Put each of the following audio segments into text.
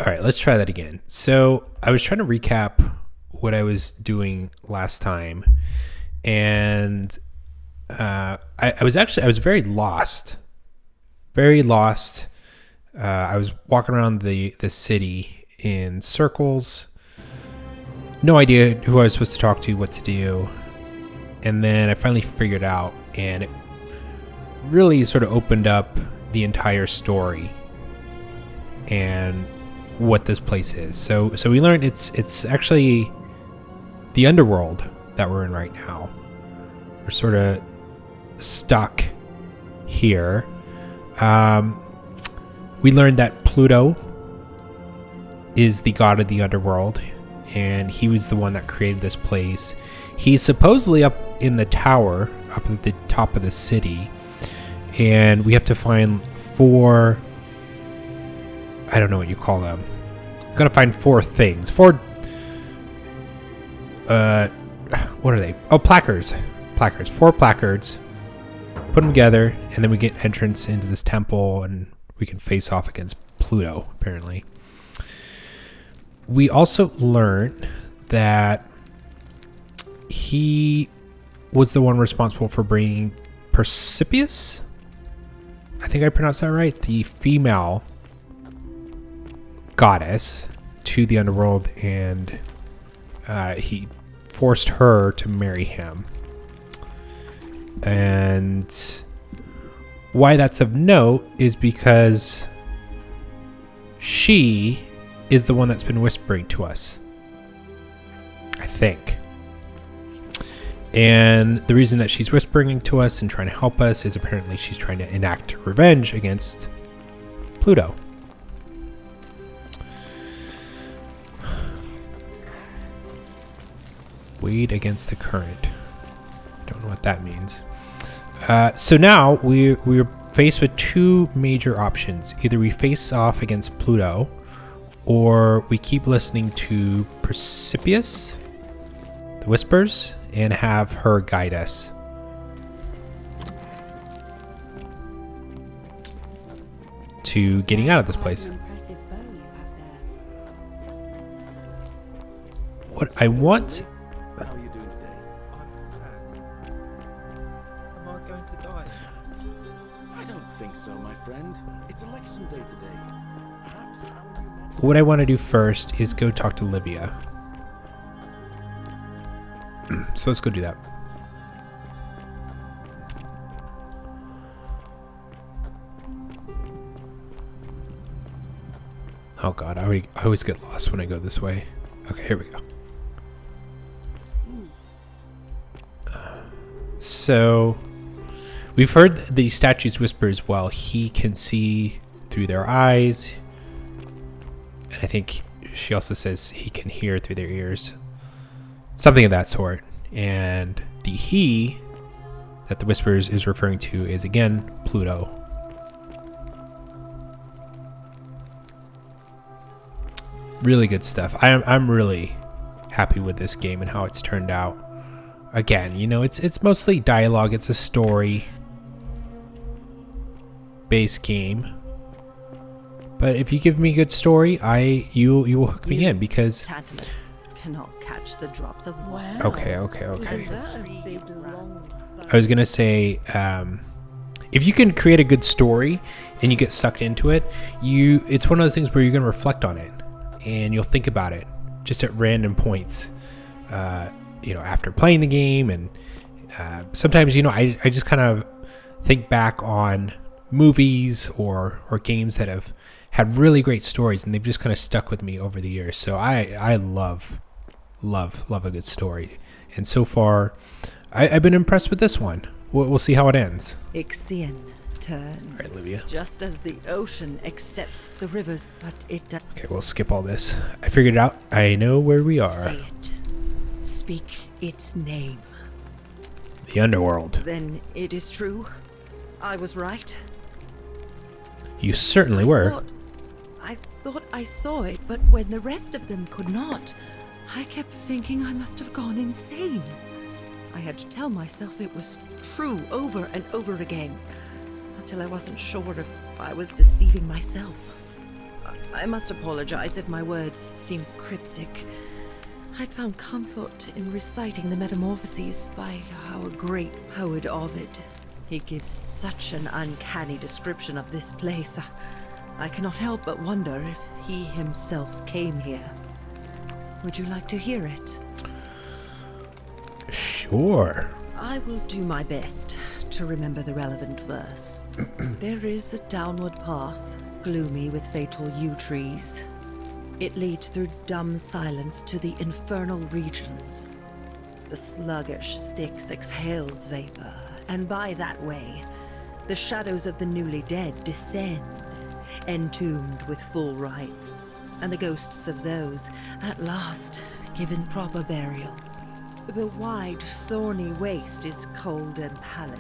All right, let's try that again. So I was trying to recap what I was doing last time, and I was very lost, very lost. I was walking around the city in circles, no idea who I was supposed to talk to, what to do, and then I finally figured out, and it really sort of opened up the entire story and what this place is. So we learned it's actually the underworld that we're in right now. We're sort of stuck here. We learned that Pluto is the god of the underworld, and he was the one that created this place. He's supposedly up in the tower, up at the top of the city, and we have to find 4, I don't know what you call them. We've got to find 4 things. 4, what are they? Oh, placards. 4 placards. Put them together, and then we get entrance into this temple, and we can face off against Pluto, apparently. We also learned that he was the one responsible for bringing Persepius, I think I pronounced that right, the female goddess, to the underworld, and he forced her to marry him. And why that's of note is because she is the one that's been whispering to us, I think. And the reason that she's whispering to us and trying to help us is apparently she's trying to enact revenge against Pluto. Wade against the current. Don't know what that means. So now we're faced with 2 major options. Either we face off against Pluto, or we keep listening to Persepius, the Whispers, and have her guide us. To getting out of this place. What I want... How are you doing today? I'm sad. Am I going to die? I don't think so, my friend. It's election day today. Perhaps our new magic... What I want to do first is go talk to Livia. So let's go do that. Oh god, I always get lost when I go this way. Okay, here we go. So we've heard the statue's whisper as well. He can see through their eyes. And I think she also says he can hear through their ears. Something of that sort. And the he that the Whispers is referring to is, again, Pluto. Really good stuff. I'm really happy with this game and how it's turned out. Again, you know, it's mostly dialogue. It's a story based game. But if you give me a good story, you will hook me in, because Tantalus cannot catch the drops of water. okay. Isn't that a big wrong? I was gonna say, if you can create a good story and you get sucked into it, it's one of those things where you're gonna reflect on it and you'll think about it just at random points. After playing the game, and sometimes I just kind of think back on movies or games that have had really great stories, and they've just kind of stuck with me over the years. So I love a good story, and so far I've been impressed with this one. We'll see how it ends. Ixion turns. All right, Livia. Just as the ocean accepts the rivers, but it does. Okay, we'll skip all this. I figured it out. I know where we are. Say it. Speak its name. The underworld. Then it is true. I was right. You certainly were. I thought I saw it, but when the rest of them could not, I kept thinking I must have gone insane. I had to tell myself it was true over and over again, until I wasn't sure if I was deceiving myself. I must apologize if my words seem cryptic. I'd found comfort in reciting the Metamorphoses by our great poet Ovid. He gives such an uncanny description of this place. I cannot help but wonder if he himself came here. Would you like to hear it? Sure. I will do my best to remember the relevant verse. There is a downward path, gloomy with fatal yew trees. It leads through dumb silence to the infernal regions. The sluggish Styx exhales vapor, and by that way, the shadows of the newly dead descend, entombed with full rites, and the ghosts of those, at last, given proper burial. The wide, thorny waste is cold and pallid,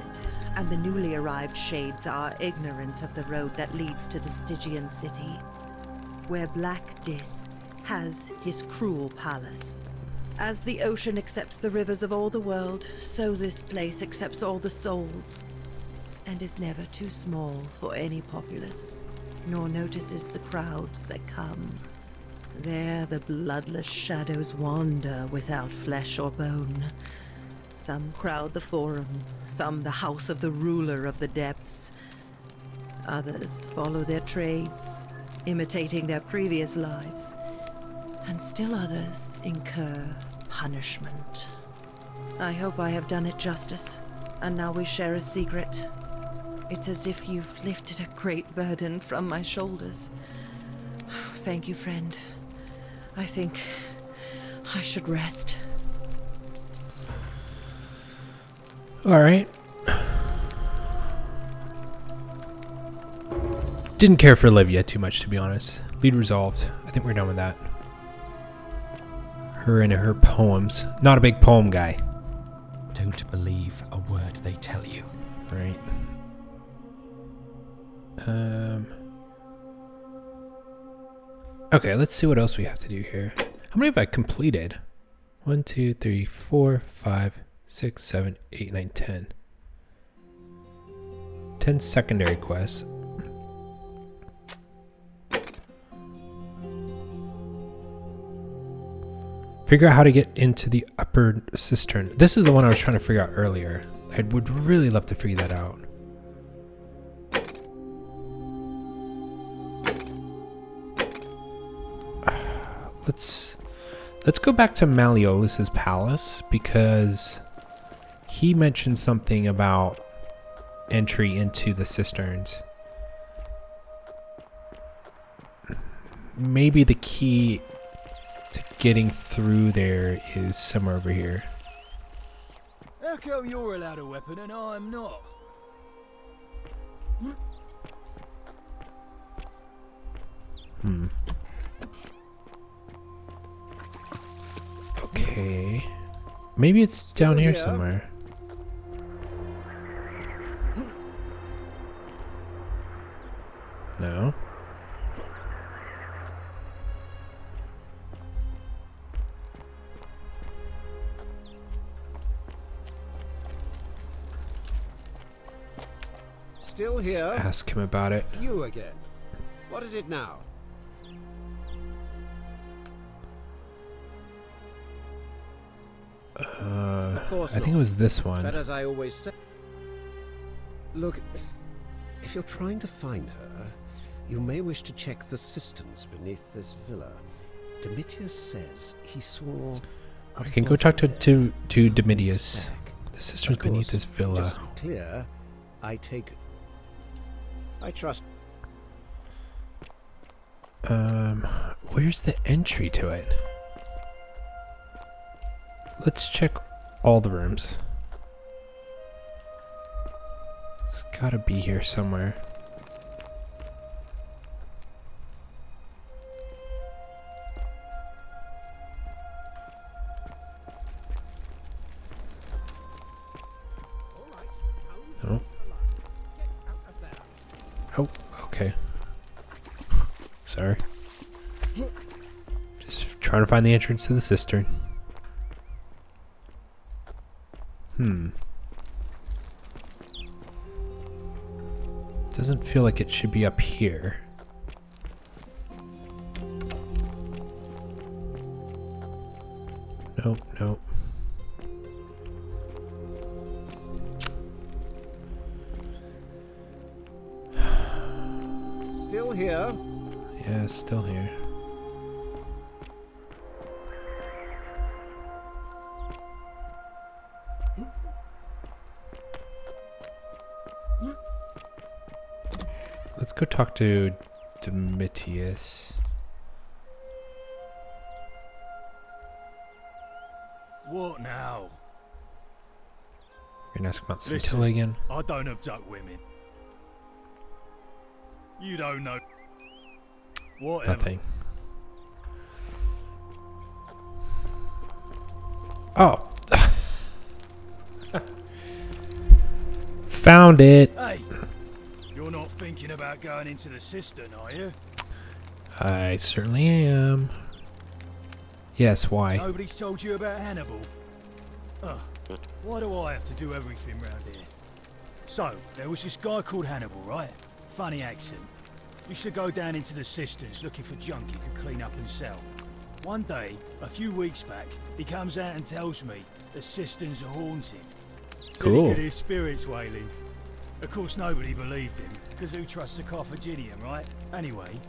and the newly arrived shades are ignorant of the road that leads to the Stygian city, where Black Dis has his cruel palace. As the ocean accepts the rivers of all the world, so this place accepts all the souls, and is never too small for any populace, nor notices the crowds that come. There the bloodless shadows wander without flesh or bone. Some crowd the forum, some the house of the ruler of the depths. Others follow their trades, imitating their previous lives. And still others incur punishment. I hope I have done it justice, and now we share a secret. It's as if you've lifted a great burden from my shoulders. Thank you, friend. I think I should rest. All right. Didn't care for Olivia too much, to be honest. Lead resolved. I think we're done with that. Her and her poems. Not a big poem guy. Don't believe a word they tell you. Right. Okay, let's see what else we have to do here. How many have I completed? 1, 2, 3, 4, 5, 6, 7, 8, 9, 10. 10 secondary quests. Figure out how to get into the upper cistern. This is the one I was trying to figure out earlier. I would really love to figure that out. Let's go back to Malleolus's palace, because he mentioned something about entry into the cisterns. Maybe the key to getting through there is somewhere over here. How come you're allowed a weapon and I'm not? Okay. Maybe it's down here here. somewhere. No. Still Let's here? ask him about it. You again. What is it now? Of course I think it not. was this But one. as I always say... Look, if you're trying to find her, you may wish to check the cisterns beneath this villa. Domitius says he saw... I can go talk to Something Domitius. stack. The cisterns Of course, beneath this villa. Just to be clear, I trust... Where's the entry to it? Let's check all the rooms. It's gotta be here somewhere. Oh. Oh, okay. Sorry. Just trying to find the entrance to the cistern. Doesn't feel like it should be up here. Nope, nope. Still here? Yeah, still here. Let's go talk to Domitius. What now? You're gonna ask about Listen, Scintilla again? I don't abduct women. You don't know. Whatever. Nothing. Oh. Found it. Hey, you're not thinking about going into the cistern, are you? I certainly am. Yes, why? Nobody's told you about Hannibal. Ugh, why do I have to do everything round here? So, there was this guy called Hannibal, right? Funny accent. Used to go down into the cisterns looking for junk he could clean up and sell. One day, a few weeks back, he comes out and tells me the cisterns are haunted. Said Cool. he could hear spirits wailing. Of course, nobody believed him, because who trusts a Carthaginian, right? Anyway,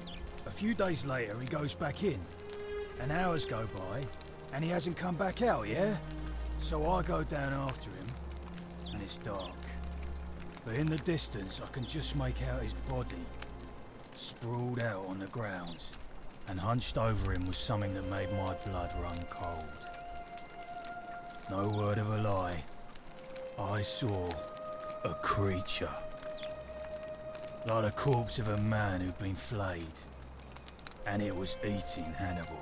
a few days later, he goes back in. And hours go by, and he hasn't come back out, yeah? So I go down after him, and it's dark. But in the distance, I can just make out his body, sprawled out on the ground. And hunched over him was something that made my blood run cold. No word of a lie. I saw a creature. Like the corpse of a man who'd been flayed. And it was eating Hannibal.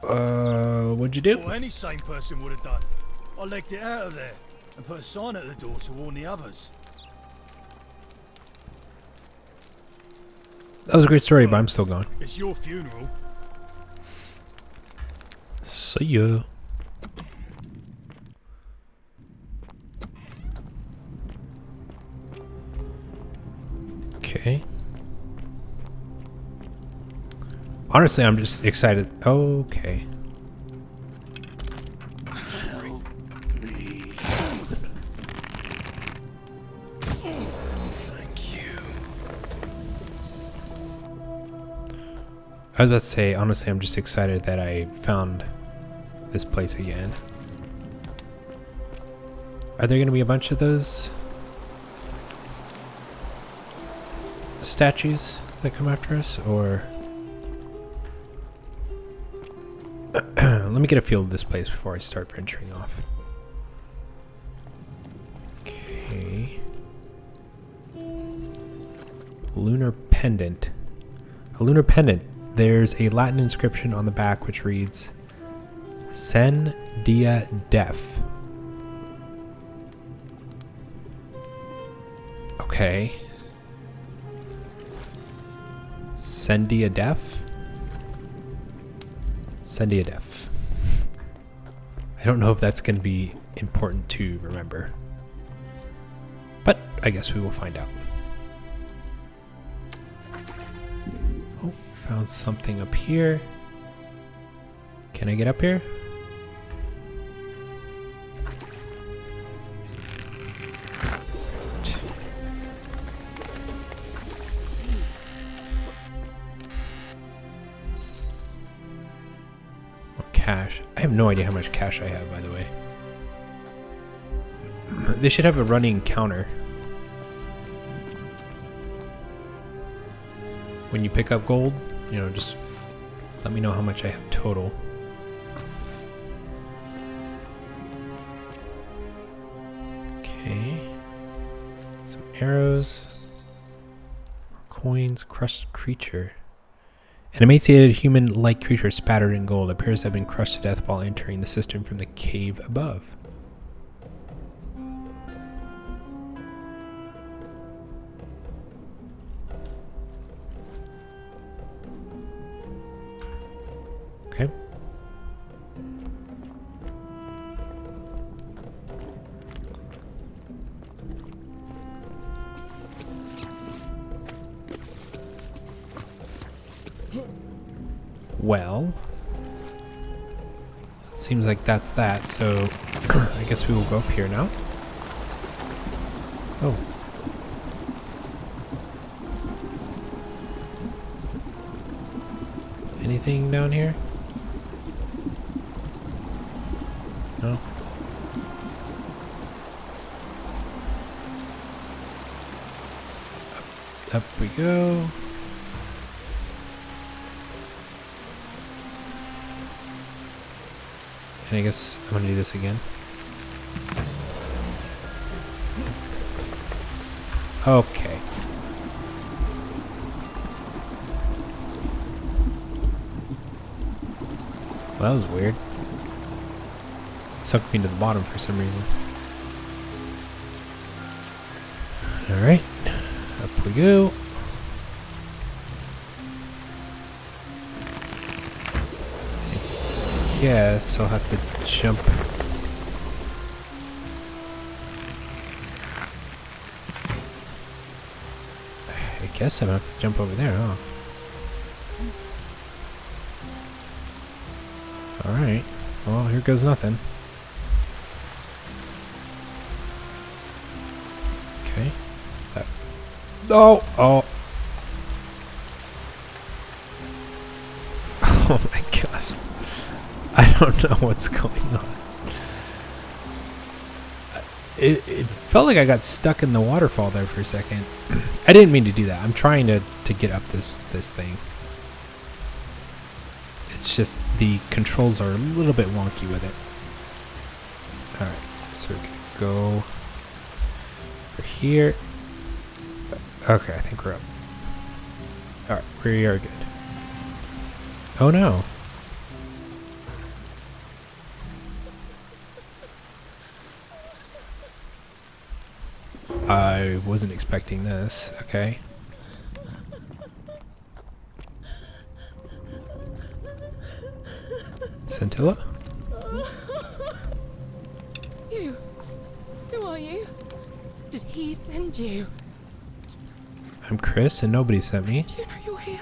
What'd you do? What any sane person would have done. I legged it out of there and put a sign at the door to warn the others. That was a great story, but I'm still going. It's your funeral. See ya. Okay. Honestly, I'm just excited. Okay. I was about to say, honestly, I'm just excited that I found this place again. Are there going to be a bunch of those statues that come after us, or... Let me get a feel of this place before I start venturing off. Okay. Lunar pendant. A lunar pendant. There's a Latin inscription on the back which reads, Sen dia def. Okay. Sendia def? Sendia def. I don't know if that's going to be important to remember. But I guess we will find out. Oh, found something up here. Can I get up here? Cash. I have no idea how much cash I have, by the way. They should have a running counter. When you pick up gold, you know, just let me know how much I have total. Okay. Some arrows. More coins. Crushed creature. An emaciated human-like creature spattered in gold appears to have been crushed to death while entering the cistern from the cave above. Okay. Well, seems like that's that. So I guess we will go up here now. Oh. Anything down here? No. Up we go. And I guess I'm gonna do this again. Okay. Well, that was weird. It sucked me to the bottom for some reason. Alright. Up we go. I guess I'll have to jump. I guess I'm gonna have to jump over there, huh? Alright. Well, here goes nothing. Okay. Oh! Oh! Oh my god. I don't know what's going on. It felt like I got stuck in the waterfall there for a second. I didn't mean to do that. I'm trying to get up this thing. It's just the controls are a little bit wonky with it. Alright, so we're gonna go over here. Okay, I think we're up. Alright, we are good. Oh no. I wasn't expecting this. Okay. Scintilla? You? Who are you? Did he send you? I'm Chris and nobody sent me. Do you know you're here?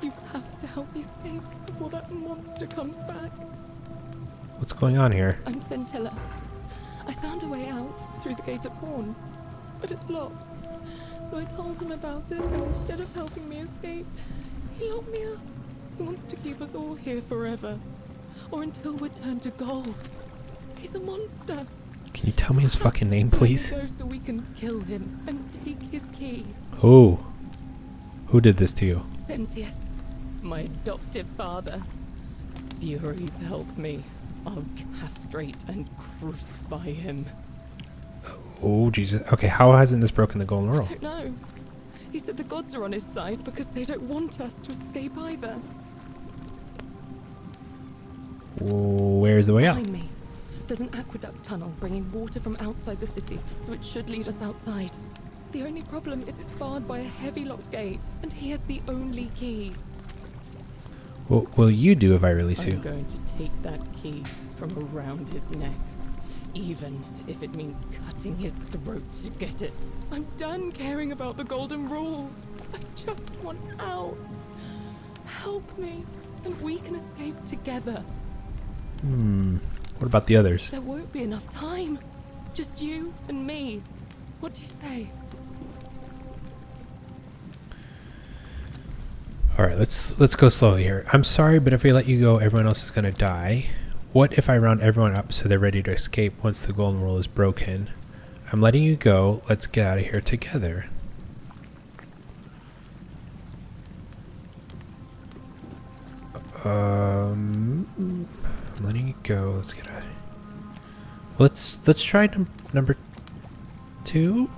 You have to help me escape before that monster comes back. What's going on here? I'm Scintilla. I found a way out through the gate at Pawn, but it's locked. So I told him about it, and instead of helping me escape, he locked me up. He wants to keep us all here forever, or until we're turned to gold. He's a monster. Can you tell me his fucking name, please? Go so we can kill him and take his key. Who? Who did this to you? Sentius, my adoptive father. Furies help me. I'll castrate and crucify him. Oh, Jesus. Okay, how hasn't this broken the golden I rule? don't know. He said the gods are on his side because they don't want us to escape either. Where's the way out? Behind me, there's an aqueduct tunnel bringing water from outside the city, so it should lead us outside. The only problem is it's barred by a heavy locked gate, and he has the only key. What will you do if I release I'm you? going to take that key from around his neck, even if it means cutting his throat to get it. I'm done caring about the golden rule. I just want out. Help me, and we can escape together. What about the others? There won't be enough time. Just you and me. What do you say? Alright, let's go slowly here. I'm sorry, but if we let you go, everyone else is gonna die. What if I round everyone up so they're ready to escape once the golden rule is broken? I'm letting you go. Let's get out of here together. I'm letting you go. Let's get out. Let's try number 2.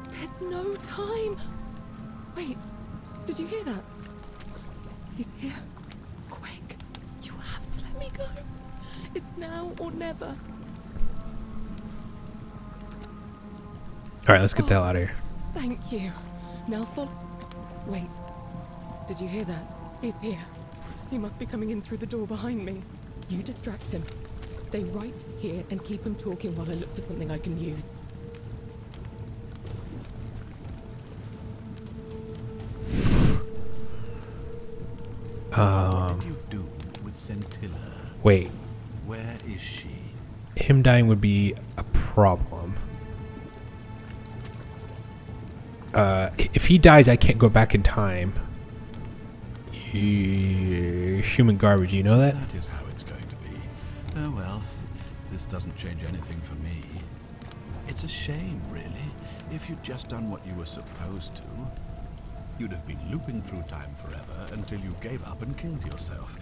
There's no time. Wait, did you hear that? He's here. Quick, you have to let me go. It's now or never. Alright, let's get the hell out of here. Thank you. Now follow. Wait, did you hear that? He's here. He must be coming in through the door behind me. You distract him. Stay right here and keep him talking while I look for something I can use. What did you do with Scintilla? Wait, Where is she? him dying would be a problem. If he dies, I can't go back in time. Human garbage, you know that? That is how it's going to be. Oh well, this doesn't change anything for me. It's a shame, really. If you'd just done what you were supposed to, you'd have been looping through time forever until you gave up and killed yourself.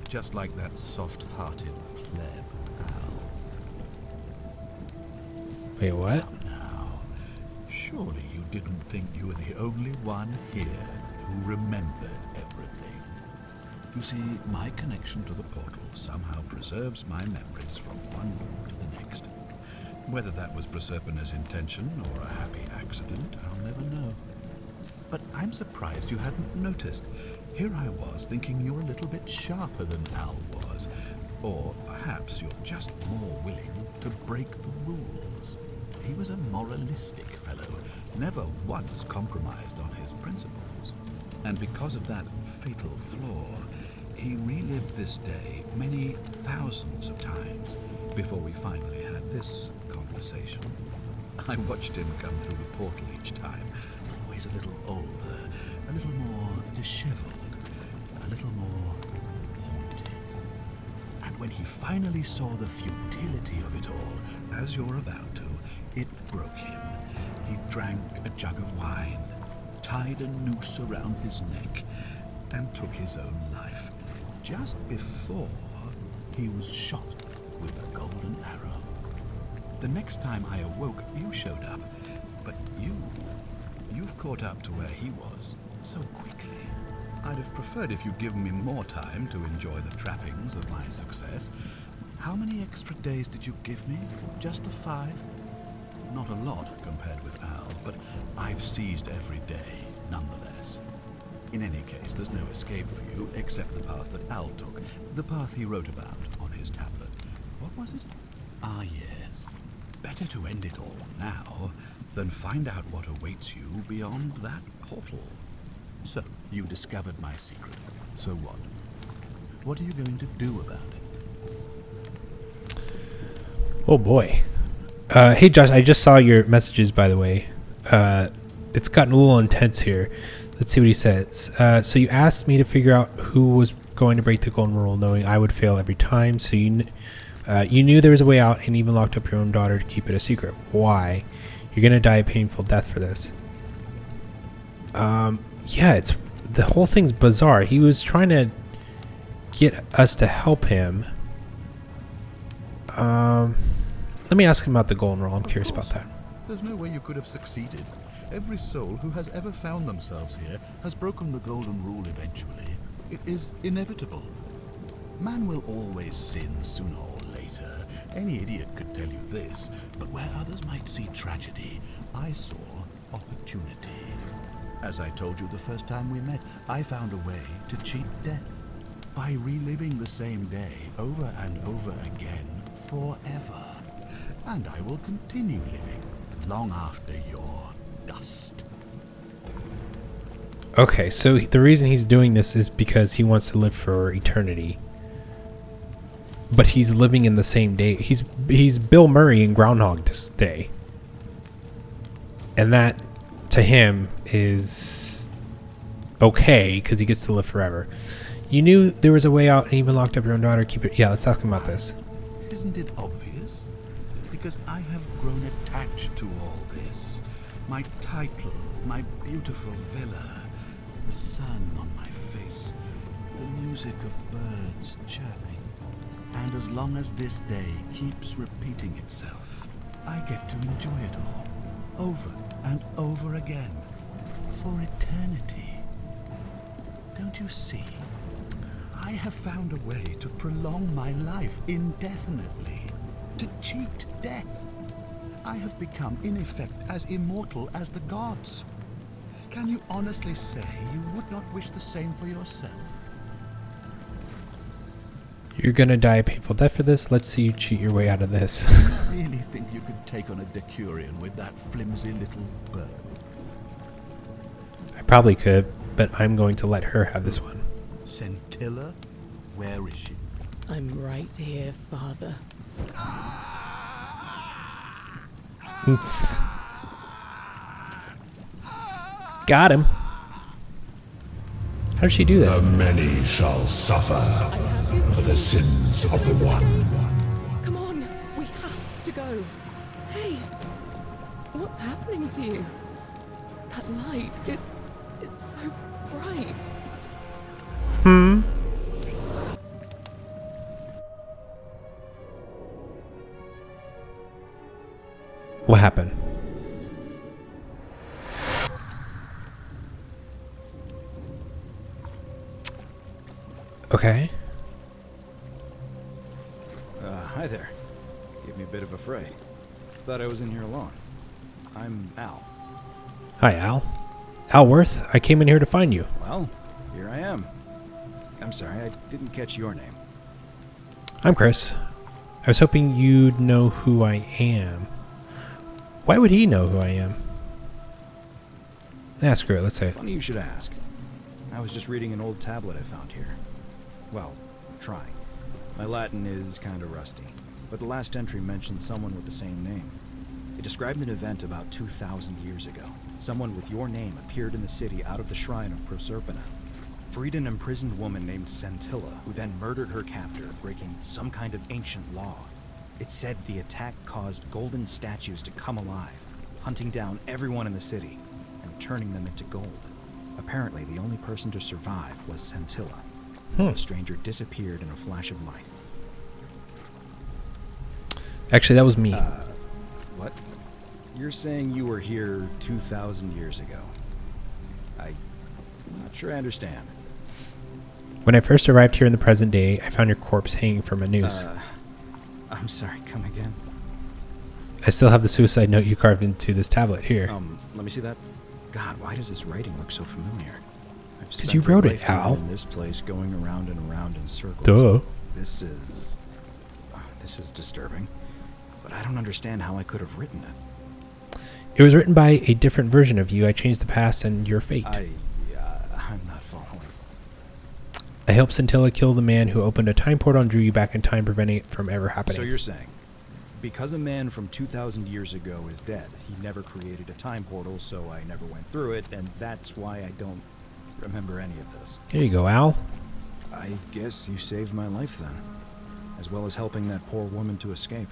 Just like that soft-hearted pleb, Al. Wait, what? Come now. Surely you didn't think you were the only one here who remembered everything. You see, my connection to the portal somehow preserves my memories from one room to the next. Whether that was Proserpina's intention or a happy accident, I'll never know. But I'm surprised you hadn't noticed. Here I was thinking you're a little bit sharper than Al was. Or perhaps you're just more willing to break the rules. He was a moralistic fellow, never once compromised on his principles. And because of that fatal flaw, he relived this day many thousands of times before we finally had this conversation. I watched him come through the portal each time, always a little older, a little more disheveled, a little more haunted. And when he finally saw the futility of it all, as you're about to, it broke him. He drank a jug of wine, tied a noose around his neck, and took his own life, just before he was shot with a golden arrow. The next time I awoke, you showed up, but you've caught up to where he was so quickly. I'd have preferred if you'd given me more time to enjoy the trappings of my success. How many extra days did you give me? Just the 5? Not a lot compared with Al, but I've seized every day, nonetheless. In any case, there's no escape for you except the path that Al took, the path he wrote about on his tablet. What was it? Ah, yes. Better to end it all now than find out what awaits you beyond that portal. So, you discovered my secret. So what? What are you going to do about it? Oh boy. Hey Josh, I just saw your messages, by the way. It's gotten a little intense here. Let's see what he says. So you asked me to figure out who was going to break the golden rule, knowing I would fail every time. So you knew there was a way out and even locked up your own daughter to keep it a secret. Why? You're going to die a painful death for this. Yeah, the whole thing's bizarre. He was trying to get us to help him. Let me ask him about the golden rule. I'm curious about that. There's no way you could have succeeded. Every soul who has ever found themselves here has broken the golden rule eventually. It is inevitable. Man will always sin sooner or later. Any idiot could tell you this, but where others might see tragedy, I saw opportunity. As I told you the first time we met, I found a way to cheat death. By reliving the same day over and over again forever. And I will continue living long after your dust. Okay, so the reason he's doing this is because he wants to live for eternity. But he's living in the same day. He's Bill Murray in Groundhog Day. And that, to him, is okay, because he gets to live forever. You knew there was a way out and even locked up your own daughter. Keep it. Yeah, let's talk about this. Isn't it obvious? Because I have grown attached to all this. My title, my beautiful villa, the sun on my face, the music of birds chirping. And as long as this day keeps repeating itself, I get to enjoy it all, over and over again, for eternity. Don't you see? I have found a way to prolong my life indefinitely, to cheat death. I have become, in effect, as immortal as the gods. Can you honestly say you would not wish the same for yourself? You're gonna die a painful death for this. Let's see you cheat your way out of this. You really think you could take on a Decurion with that flimsy little bird? I probably could, but I'm going to let her have this one. Scintilla? Where is she? I'm right here, Father. Oops. Got him. How did she do that? The many shall suffer for the sins of the one. Come on, we have to go. Hey, what's happening to you? That light, it's so bright. What happened? Okay. Hi there. Gave me a bit of a fright. Thought I was in here alone. I'm Al. Hi, Al. Alworth, I came in here to find you. Well, here I am. I'm sorry, I didn't catch your name. I'm Chris. I was hoping you'd know who I am. Why would he know who I am? Screw it, let's say it. Funny you should ask. I was just reading an old tablet I found here. Well, trying. My Latin is kind of rusty, but the last entry mentioned someone with the same name. It described an event about 2,000 years ago. Someone with your name appeared in the city out of the shrine of Proserpina. Freed an imprisoned woman named Scintilla, who then murdered her captor, breaking some kind of ancient law. It said the attack caused golden statues to come alive, hunting down everyone in the city and turning them into gold. Apparently, the only person to survive was Scintilla. The stranger disappeared in a flash of light. Actually, that was me. What? You're saying you were here 2,000 years ago? I'm not sure I understand. When I first arrived here in the present day, I found your corpse hanging from a noose. I'm sorry, come again? I still have the suicide note you carved into this tablet here. Let me see that. God, why does this writing look so familiar? Because you wrote it, Al. In this place, going around and around in circles. Duh. This is disturbing, but I don't understand how I could have written it. It was written by a different version of you. I changed the past and your fate. I'm not following. I helped Scintilla kill the man who opened a time portal and drew you back in time, preventing it from ever happening. So you're saying, because a man from 2,000 years ago is dead, he never created a time portal, so I never went through it, and that's why I don't remember any of this. There you go, Al. I guess you saved my life then, as well as helping that poor woman to escape.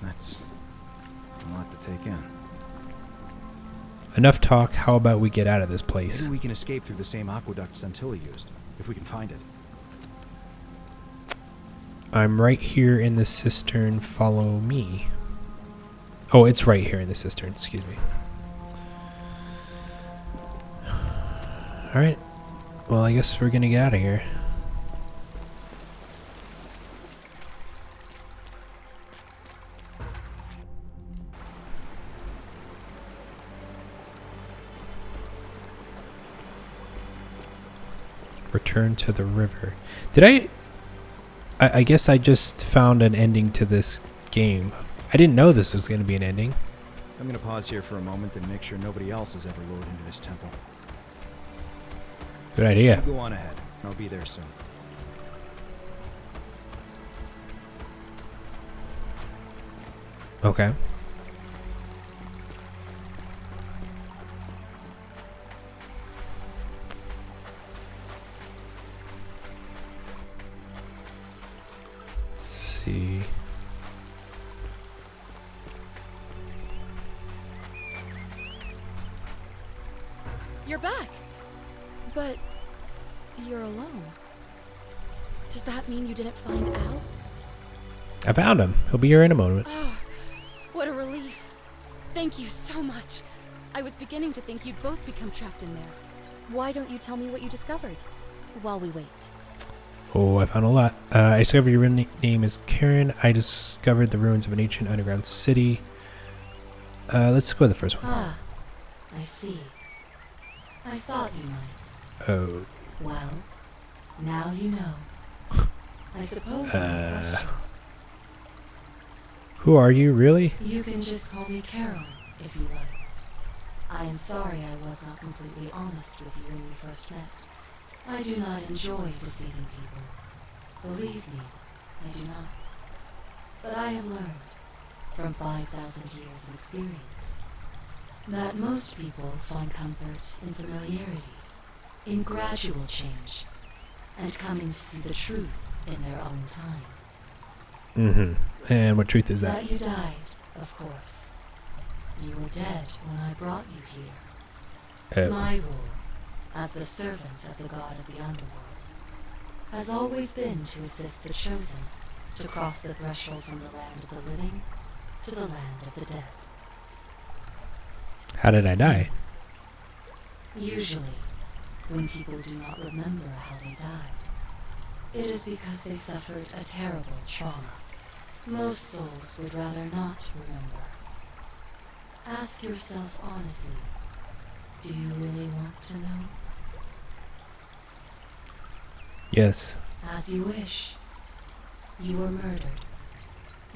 That's a lot to take in. Enough talk. How about we get out of this place? Maybe we can escape through the same aqueduct Scintilla used, if we can find it. I'm right here in the cistern. Follow me. Oh, it's right here in the cistern. Excuse me. Alright. Well, I guess we're gonna get out of here. Return to the river. Did I guess I just found an ending to this game. I didn't know this was going to be an ending. I'm going to pause here for a moment and make sure nobody else has ever lured into this temple. Good idea. You go on ahead. I'll be there soon. Okay. See. You're back. But you're alone. Does that mean you didn't find Al? I found him. He'll be here in a moment. Oh, what a relief. Thank you so much. I was beginning to think you'd both become trapped in there. Why don't you tell me what you discovered while we wait? Oh, I found a lot. I discovered your real name is Karen. I discovered the ruins of an ancient underground city. Let's go with the first one. Ah, I see. I thought you might. Oh. Well, now you know. I suppose you have questions. Who are you, really? You can just call me Caroline, if you like. I am sorry I was not completely honest with you when we first met. I do not enjoy deceiving people, Believe me, I do not. But I have learned, from 5,000 years of experience, that most people find comfort in familiarity, in gradual change, and coming to see the truth in their own time. Mm-hmm. And what truth is that? That you died, of course. You were dead when I brought you here. Oh. My role, as the servant of the god of the underworld, has always been to assist the chosen to cross the threshold from the land of the living to the land of the dead. How did I die? Usually, when people do not remember how they died, it is because they suffered a terrible trauma. Most souls would rather not remember. Ask yourself honestly, do you really want to know? Yes. As you wish. You were murdered.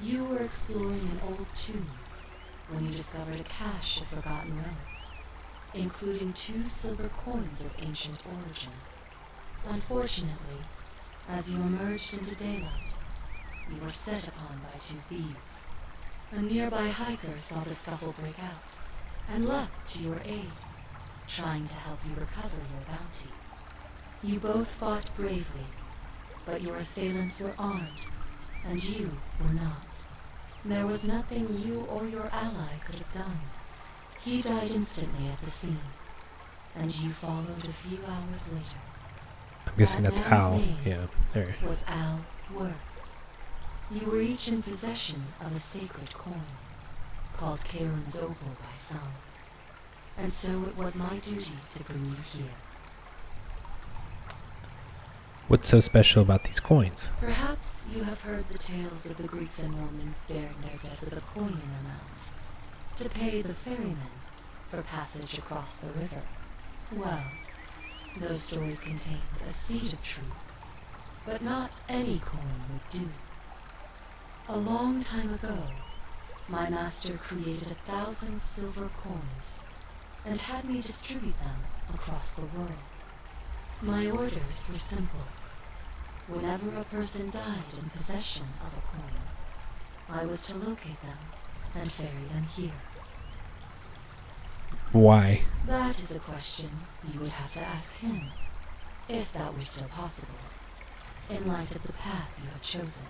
You were exploring an old tomb when you discovered a cache of forgotten relics, including 2 silver coins of ancient origin. Unfortunately, as you emerged into daylight, you were set upon by 2 thieves. A nearby hiker saw the scuffle break out and leapt to your aid, trying to help you recover your bounty. You both fought bravely, but your assailants were armed, and you were not. There was nothing you or your ally could have done. He died instantly at the scene, and you followed a few hours later. I'm guessing That that's man's Al. name Yeah, there. Was Al Worth. You were each in possession of a sacred coin, called Karen's Opal by some, and so it was my duty to bring you here. What's so special about these coins? Perhaps you have heard the tales of the Greeks and Romans burying their dead with a coin in their mouths to pay the ferrymen for passage across the river. Well, those stories contained a seed of truth, but not any coin would do. A long time ago, my master created 1,000 silver coins and had me distribute them across the world. My orders were simple. Whenever a person died in possession of a coin, I was to locate them and ferry them here. Why? That is a question you would have to ask him, if that were still possible, in light of the path you have chosen.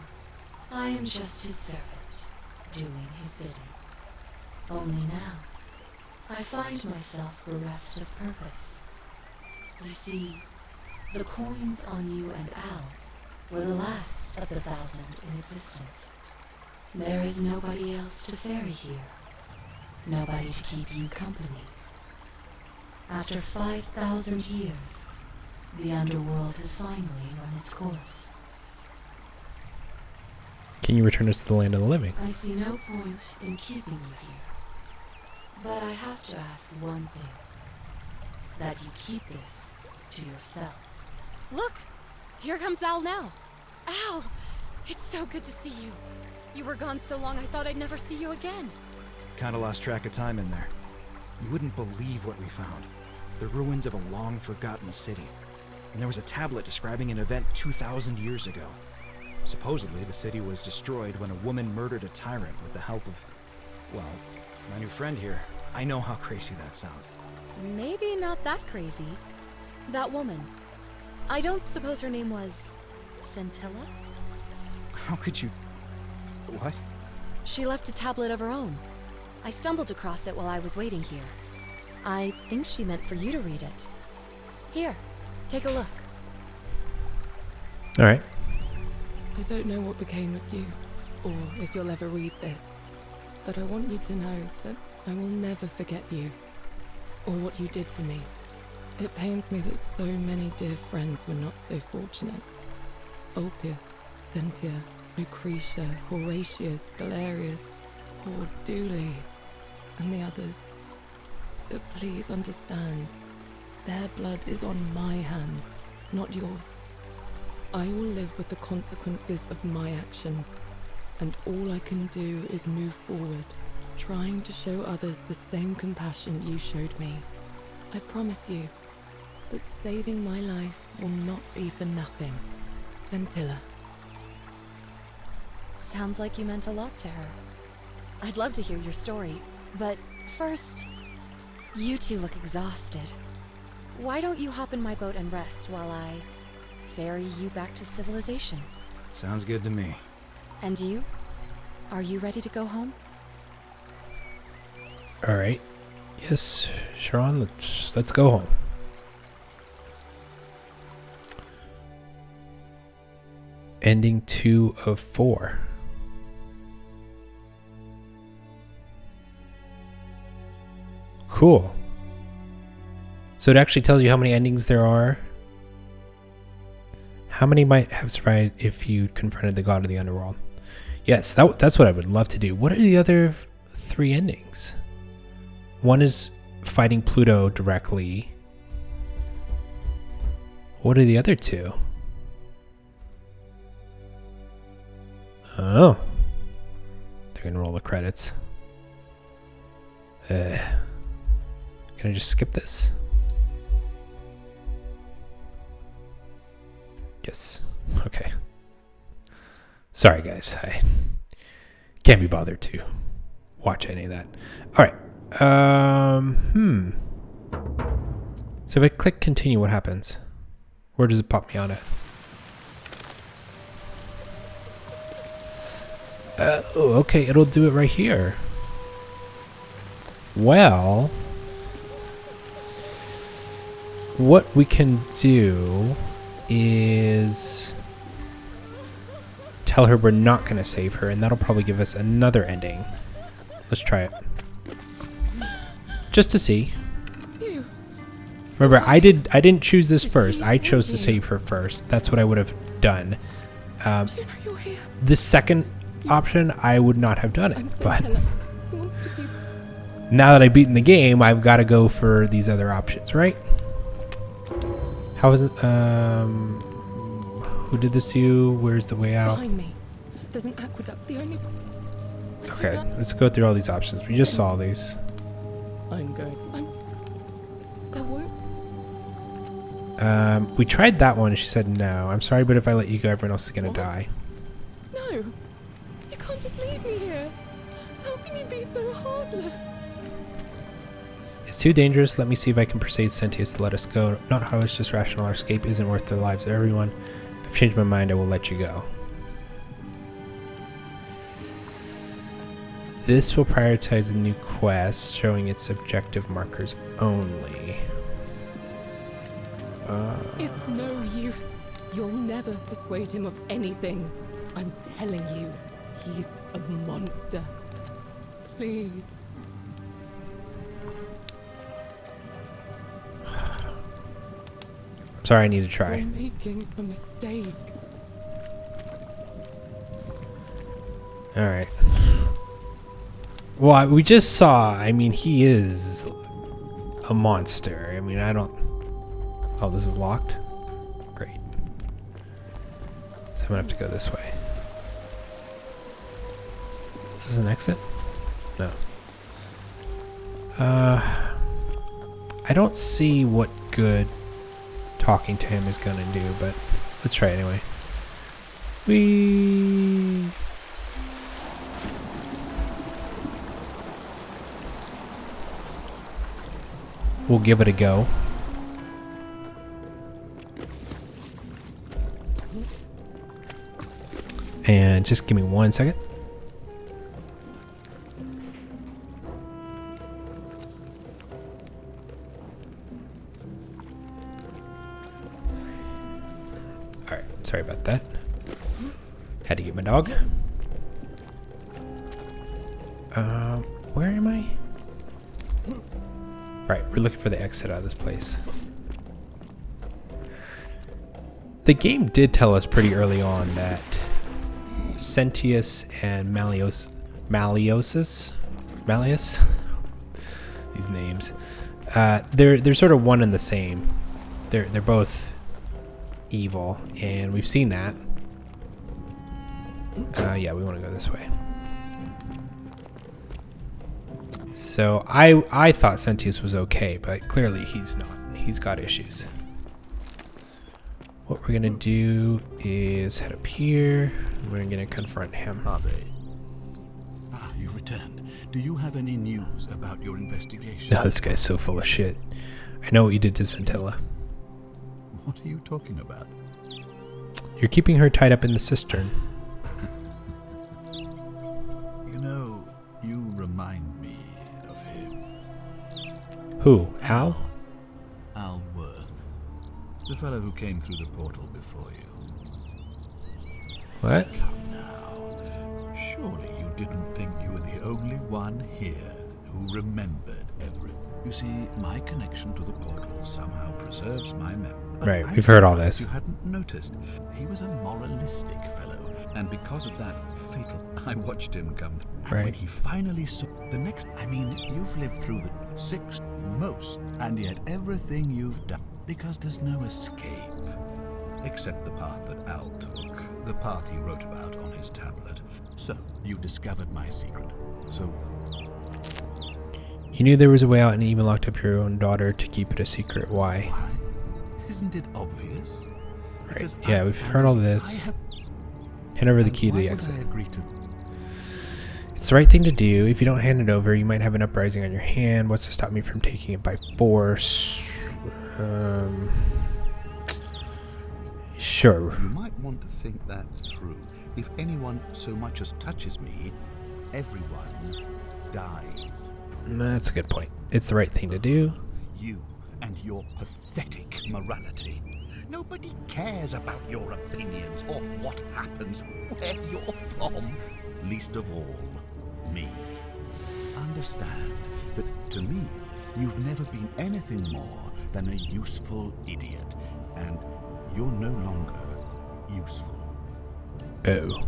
I am just his servant, doing his bidding. Only now, I find myself bereft of purpose. You see, the coins on you and Al were the last of the 1,000 in existence. There is nobody else to ferry here. Nobody to keep you company. After 5,000 years, the underworld has finally run its course. Can you return us to the land of the living? I see no point in keeping you here. But I have to ask one thing. That you keep this to yourself. Look! Here comes Al now. Al! It's so good to see you. You were gone so long I thought I'd never see you again. Kinda lost track of time in there. You wouldn't believe what we found. The ruins of a long-forgotten city. And there was a tablet describing an event 2,000 years ago. Supposedly, the city was destroyed when a woman murdered a tyrant with the help of, well, my new friend here. I know how crazy that sounds. Maybe not that crazy. That woman. I don't suppose her name was Scintilla? How could you... What? She left a tablet of her own. I stumbled across it while I was waiting here. I think she meant for you to read it. Here, take a look. All right. I don't know what became of you, or if you'll ever read this, but I want you to know that I will never forget you, or what you did for me. It pains me that so many dear friends were not so fortunate. Ulpius, Cynthia, Lucretia, Horatius, Galerius, poor Dooley, and the others. But please understand, their blood is on my hands, not yours. I will live with the consequences of my actions, and all I can do is move forward, trying to show others the same compassion you showed me. I promise you that saving my life will not be for nothing. Scintilla. Sounds like you meant a lot to her. I'd love to hear your story, but first, you two look exhausted. Why don't you hop in my boat and rest while I ferry you back to civilization? Sounds good to me. And you? Are you ready to go home? All right. Yes, Sharon, let's go home. Ending 2 of 4. Cool. So it actually tells you how many endings there are. How many might have survived if you confronted the god of the underworld? Yes, that's what I would love to do. What are the other 3 endings? One is fighting Pluto directly. What are the other 2? Oh. They're gonna roll the credits. Can I just skip this? Yes. Okay. Sorry guys, I can't be bothered to watch any of that. Alright. So if I click continue, what happens? Where does it pop me on it? Oh, okay, it'll do it right here. Well, what we can do is tell her we're not going to save her, and that'll probably give us another ending. Let's try it. Just to see. Remember, I didn't choose this first. I chose to save her first. That's what I would have done. The second option, I would not have done it. But now that I've beaten the game, I've got to go for these other options, right? How is it? Who did this to you? Where's the way out? Behind me. There's an aqueduct. The only. Okay, let's go through all these options. We just saw these. I'm going. There won't. We tried that one. She said no. I'm sorry, but if I let you go, everyone else is gonna die. No, you can't just leave me here. How can you be so heartless? It's too dangerous. Let me see if I can persuade Sentius to let us go. Not heartless, just rational. Our escape isn't worth the lives of everyone. If I've changed my mind, I will let you go. This will prioritize the new quest, showing its objective markers only. It's no use. You'll never persuade him of anything. I'm telling you, he's a monster. Please. I'm sorry, I need to try. You're making a mistake. Alright. Well, we just saw, I mean, he is a monster. I mean, I don't... Oh, this is locked? Great. So I'm gonna have to go this way. Is this an exit? No. I don't see what good talking to him is gonna do, but let's try it anyway. We'll give it a go. And just give me 1 second. Alright, sorry about that. Had to get my dog. Where am I? Right, we're looking for the exit out of this place. The game did tell us pretty early on that Sentius and Malleus, these names, they're sort of one and the same. They're both evil, and we've seen that. Yeah, we want to go this way. So I thought Sentius was okay, but clearly he's not. He's got issues. What we're gonna do is head up here. We're gonna confront him. Harvey. Ah, you've returned. Do you have any news about your investigation? No, this guy's so full of shit. I know what you did to Scintilla. What are you talking about? You're keeping her tied up in the cistern. You know, you remind me of him. Who? Al? Al Worth. The fellow who came through the portal before you. What? Come now. Surely you didn't think you were the only one here who remembered everything. You see, my connection to the portal somehow preserves my memory. Right, we've heard all this. You hadn't noticed. He was a moralistic fellow, and because of that fatal, I watched him come through. And Right. when he finally saw the next, I mean, you've lived through the sixth most, and yet everything you've done, because there's no escape, except the path that Al took, the path he wrote about on his tablet. So you discovered my secret. So You knew there was a way out and even locked up your own daughter to keep it a secret. Why? isn't it obvious? Right. Because Yeah, we've heard all this. Hand over the And key to why the would exit. I agree to? It's the right thing to do. If you don't hand it over, you might have an uprising on your hand. What's to stop me from taking it by force? Sure. You might want to think that through. If anyone so much as touches me, everyone dies. That's a good point. It's the right thing to do. You and your pathetic morality. Nobody cares about your opinions or what happens where you're from. Least of all, me. Understand that to me, you've never been anything more than a useful idiot, and you're no longer useful. Oh.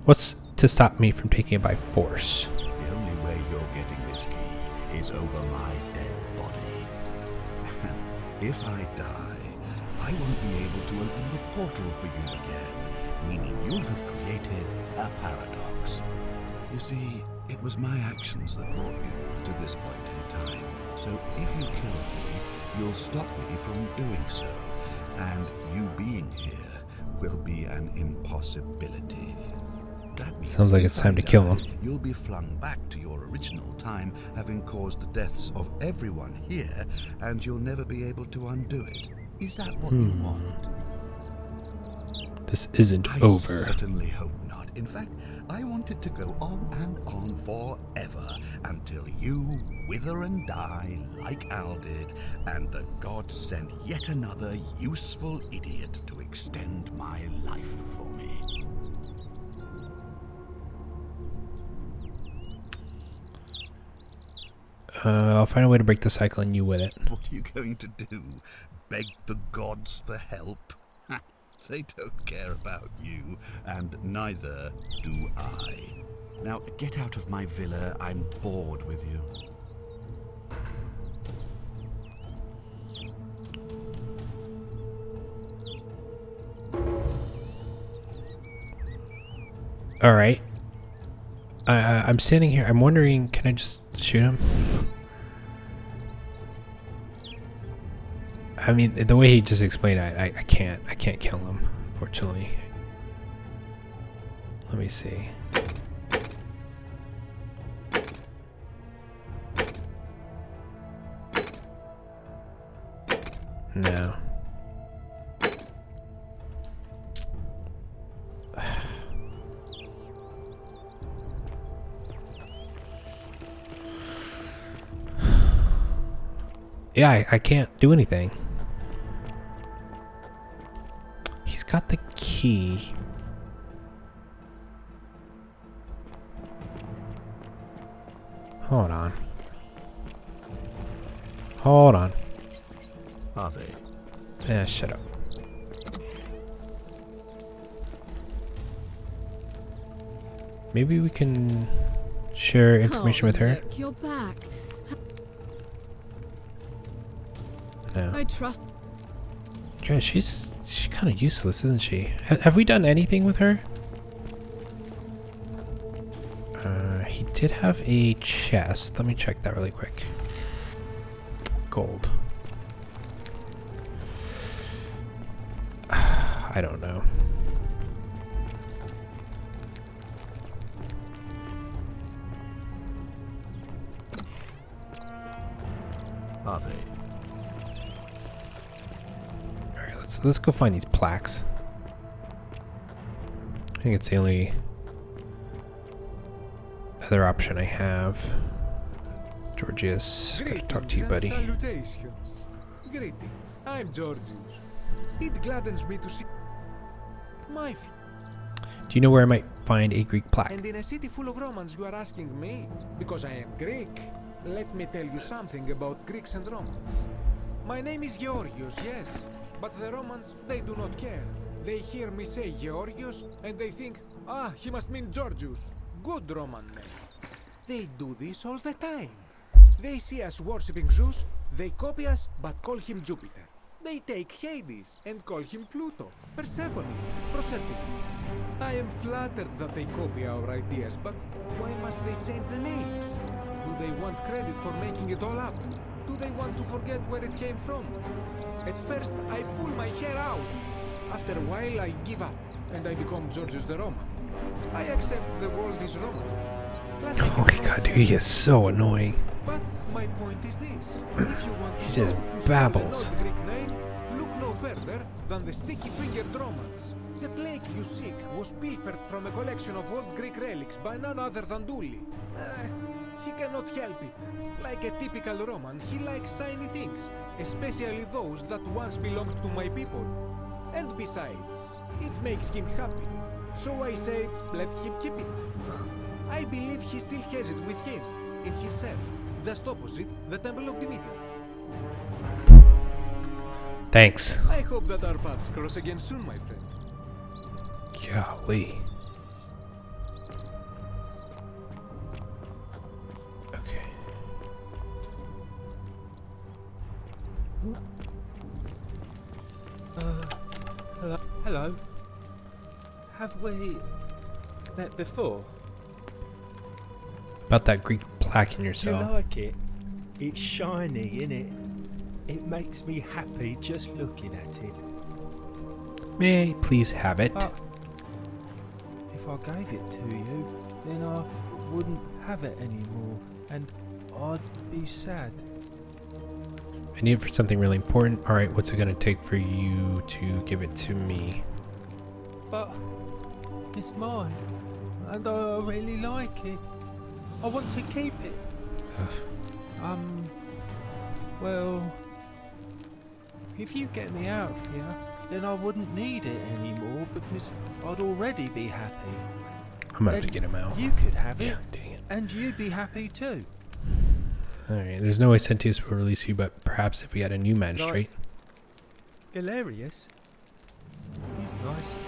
What's to stop me from taking it by force? The only way you're getting this key is over my dead body. If I die, I won't be able to open the portal for you again, meaning you'll have created a paradox. You see, it was my actions that brought you to this point in time. So if you kill me, you'll stop me from doing so, and you being here will be an impossibility. That means Sounds like if it's time I to kill die, him. You'll be flung back to your original time, having caused the deaths of everyone here, and you'll never be able to undo it. Is that what you want? This isn't I over. certainly hope not. In fact, I want it to go on and on forever until you wither and die like Al did, and the gods send yet another useful idiot to extend my life for me. I'll find a way to break the cycle and you with it. What are you going to do? Beg the gods for help? They don't care about you, and neither do I. Now, get out of my villa. I'm bored with you. All right. I'm standing here. I'm wondering, can I just shoot him? I mean, the way he just explained it, I can't kill him, fortunately. Let me see. No. Yeah, I can't do anything. He's got the key. Hold on. Hold on. Harvey. Yeah, shut up. Maybe we can share information with her. Look, you're back. No. I trust. Yeah, she's kind of useless, isn't she? Have we done anything with her? He did have a chest. Let me check that really quick. Gold. I don't know. let's go find these plaques. I think it's the only other option I have. Georgius, gotta talk to you, buddy. Salutations. Greetings. I'm Georgius. It gladdens me to see my Do you know where I might find a Greek plaque? And in a city full of Romans, you are asking me because I am Greek. Let me tell you something about Greeks and Romans. My name is Georgios, yes, but the Romans, they do not care. They hear me say Georgios and they think, ah, he must mean Georgius. Good Roman name. They do this all the time. They see us worshipping Zeus, they copy us but call him Jupiter. They take Hades and call him Pluto, Persephone, Proserpine. I am flattered that they copy our ideas, but why must they change the names? Do they want credit for making it all up? Do they want to forget where it came from? At first, I pull my hair out. After a while, I give up, and I become Georgius the Roman. I accept the world is Roman. Oh my god, dude, he is so annoying. But my point is this. If you want He just babbles. to Greek name, look no further than the sticky-fingered Romans. The plague you seek was pilfered from a collection of old Greek relics by none other than Dully. He cannot help it. Like a typical Roman, he likes shiny things, especially those that once belonged to my people. And besides, it makes him happy. So I say, let him keep it. I believe he still has it with him, in his cell, just opposite the Temple of Demeter. Thanks. I hope that our paths cross again soon, my friend. Golly. Okay. Hello. Hello. Have we met before? About that Greek plaque in your Do you cell. like it? It's shiny, innit? It makes me happy just looking at it. May I please have it? But if I gave it to you, then I wouldn't have it anymore, and I'd be sad. I need it for something really important. Alright, what's it gonna take for you to give it to me? But it's mine, and I really like it. I want to keep it. Well, if you get me out of here, then I wouldn't need it anymore because I'd already be happy. I'm gonna have to get him out. You could have it, God dang it. and you'd be happy too. Alright, there's no way Sentius will release you, but perhaps if we had a new magistrate. Galerius? He's nice.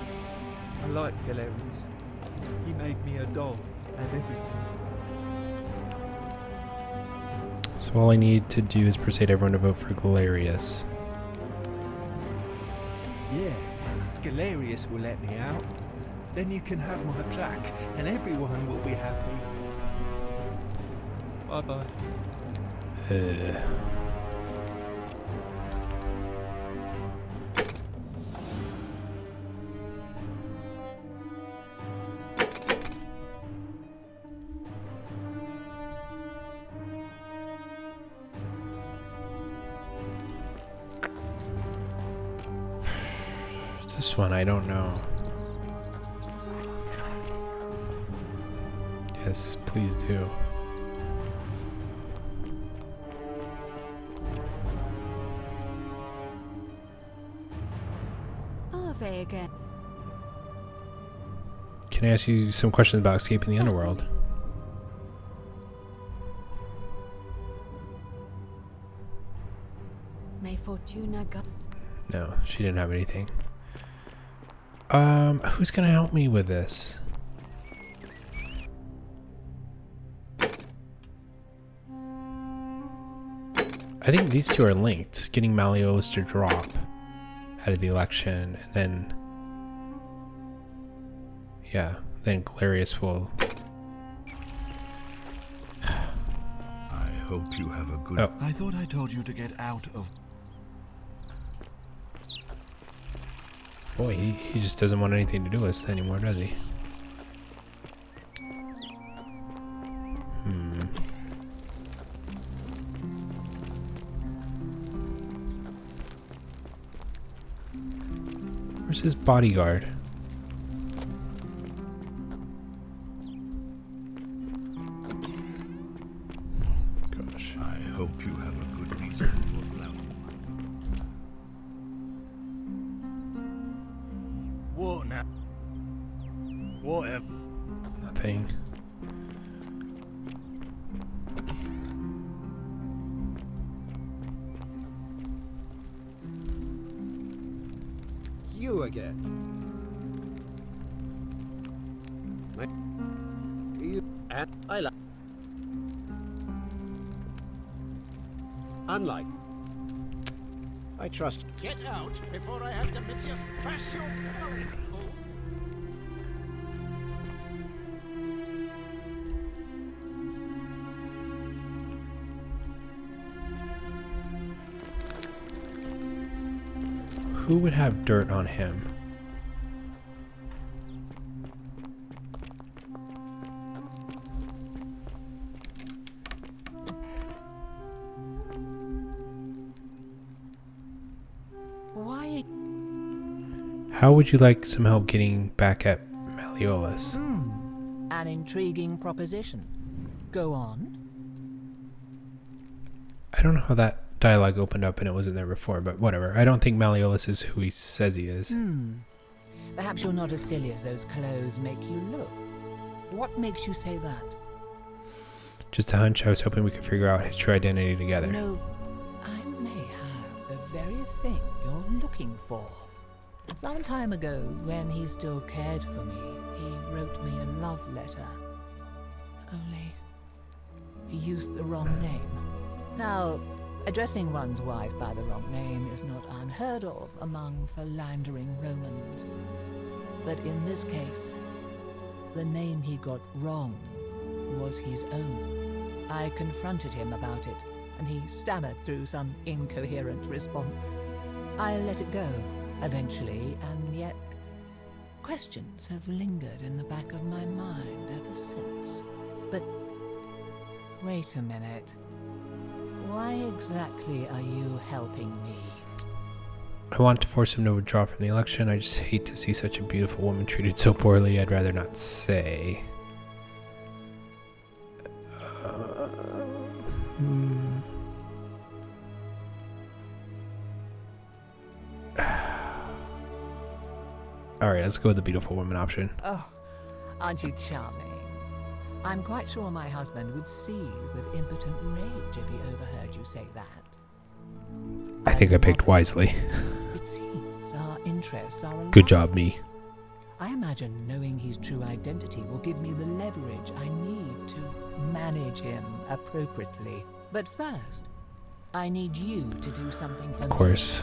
I like Galerius. He made me a doll and everything. So all I need to do is persuade everyone to vote for Galerius. Yeah, Galerius will let me out. Then you can have my plaque and everyone will be happy. Bye-bye. This one, I don't know. Yes, please do. Ave again. Can I ask you some questions about escaping the underworld? May Fortuna go. No, she didn't have anything. Who's gonna help me with this? I think these two are linked. Getting Malleolus to drop out of the election, and then yeah, then Galerius will. I hope you have a good. Oh. I thought I told you to get out of. Boy, he just doesn't want anything to do with us anymore, does he? Where's his bodyguard? Gosh. I hope you have a good reason for flouting. What now? Whatever. Nothing. You again. You and I like. Unlike. I trust. Get out before I have Domitius bash your skull in, fool! Who would have dirt on him? Why? How would you like some help getting back at Malleolus? An intriguing proposition. Go on. I don't know how that dialogue opened up and it wasn't there before, but whatever. I don't think Malleolus is who he says he is. Perhaps you're not as silly as those clothes make you look. What makes you say that? Just a hunch. I was hoping we could figure out his true identity together. No, I may have the very thing you're looking for. Some time ago, when he still cared for me, he wrote me a love letter. Only, he used the wrong name. Now, addressing one's wife by the wrong name is not unheard of among philandering Romans. But in this case, the name he got wrong was his own. I confronted him about it, and he stammered through some incoherent response. I let it go, eventually, and yet questions have lingered in the back of my mind ever since. But wait a minute. Why exactly are you helping me? I want to force him to withdraw from the election. I just hate to see such a beautiful woman treated so poorly. I'd rather not say. Alright, let's go with the beautiful woman option. Oh, aren't you charming? I'm quite sure my husband would seethe with impotent rage if he overheard you say that. I think I picked wisely. It seems our interests are aligned. Good job, me. I imagine knowing his true identity will give me the leverage I need to manage him appropriately. But first, I need you to do something for me. Of course.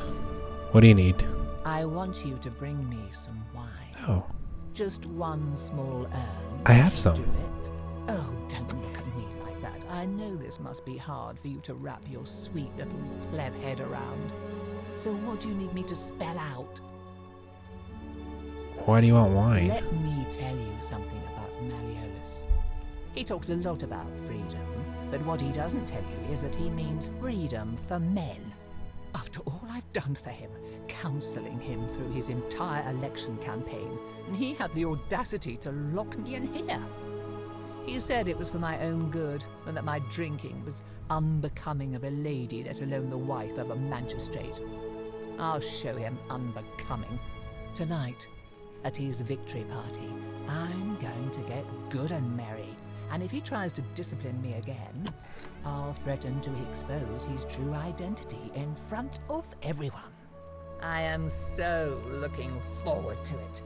What do you need? I want you to bring me some wine. Oh. Just one small urn. I have should some. do it. Oh, don't look at me like that. I know this must be hard for you to wrap your sweet little pleb head around. So what do you need me to spell out? Why do you want wine? Let me tell you something about Malleolus. He talks a lot about freedom, but what he doesn't tell you is that he means freedom for men. After all I've done for him, counseling him through his entire election campaign, and he had the audacity to lock me in here. He said it was for my own good, and that my drinking was unbecoming of a lady, let alone the wife of a magistrate. I'll show him unbecoming. Tonight, at his victory party, I'm going to get good and merry, and if he tries to discipline me again, I'll threaten to expose his true identity in front of everyone. I am so looking forward to it.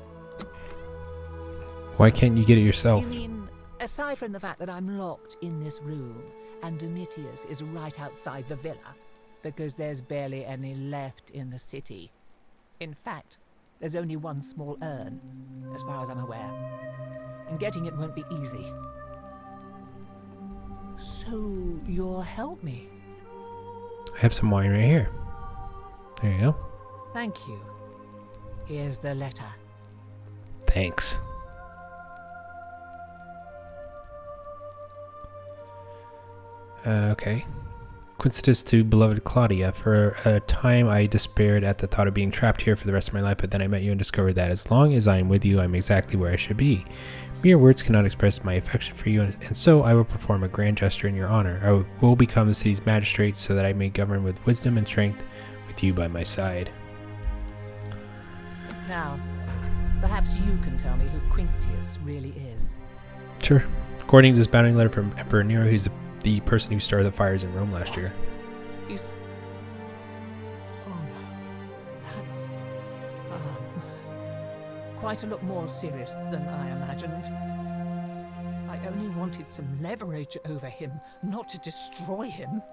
Why can't you get it yourself? You mean, aside from the fact that I'm locked in this room, and Domitius is right outside the villa, because there's barely any left in the city. In fact, there's only one small urn, as far as I'm aware, and getting it won't be easy. So, you'll help me? I have some wine right here. There you go. Thank you. Here's the letter. Thanks. Okay. Quincetus to beloved Claudia. For a time I despaired at the thought of being trapped here for the rest of my life, but then I met you and discovered that as long as I am with you, I am exactly where I should be. Mere words cannot express my affection for you, and so I will perform a grand gesture in your honor. I will become the city's magistrate so that I may govern with wisdom and strength with you by my side. Now, perhaps you can tell me who Quinctius really is. Sure. According to this bounty letter from Emperor Nero, he's the person who started the fires in Rome last year. He's... Oh no. That's... quite a lot more serious than I imagined. I only wanted some leverage over him, not to destroy him.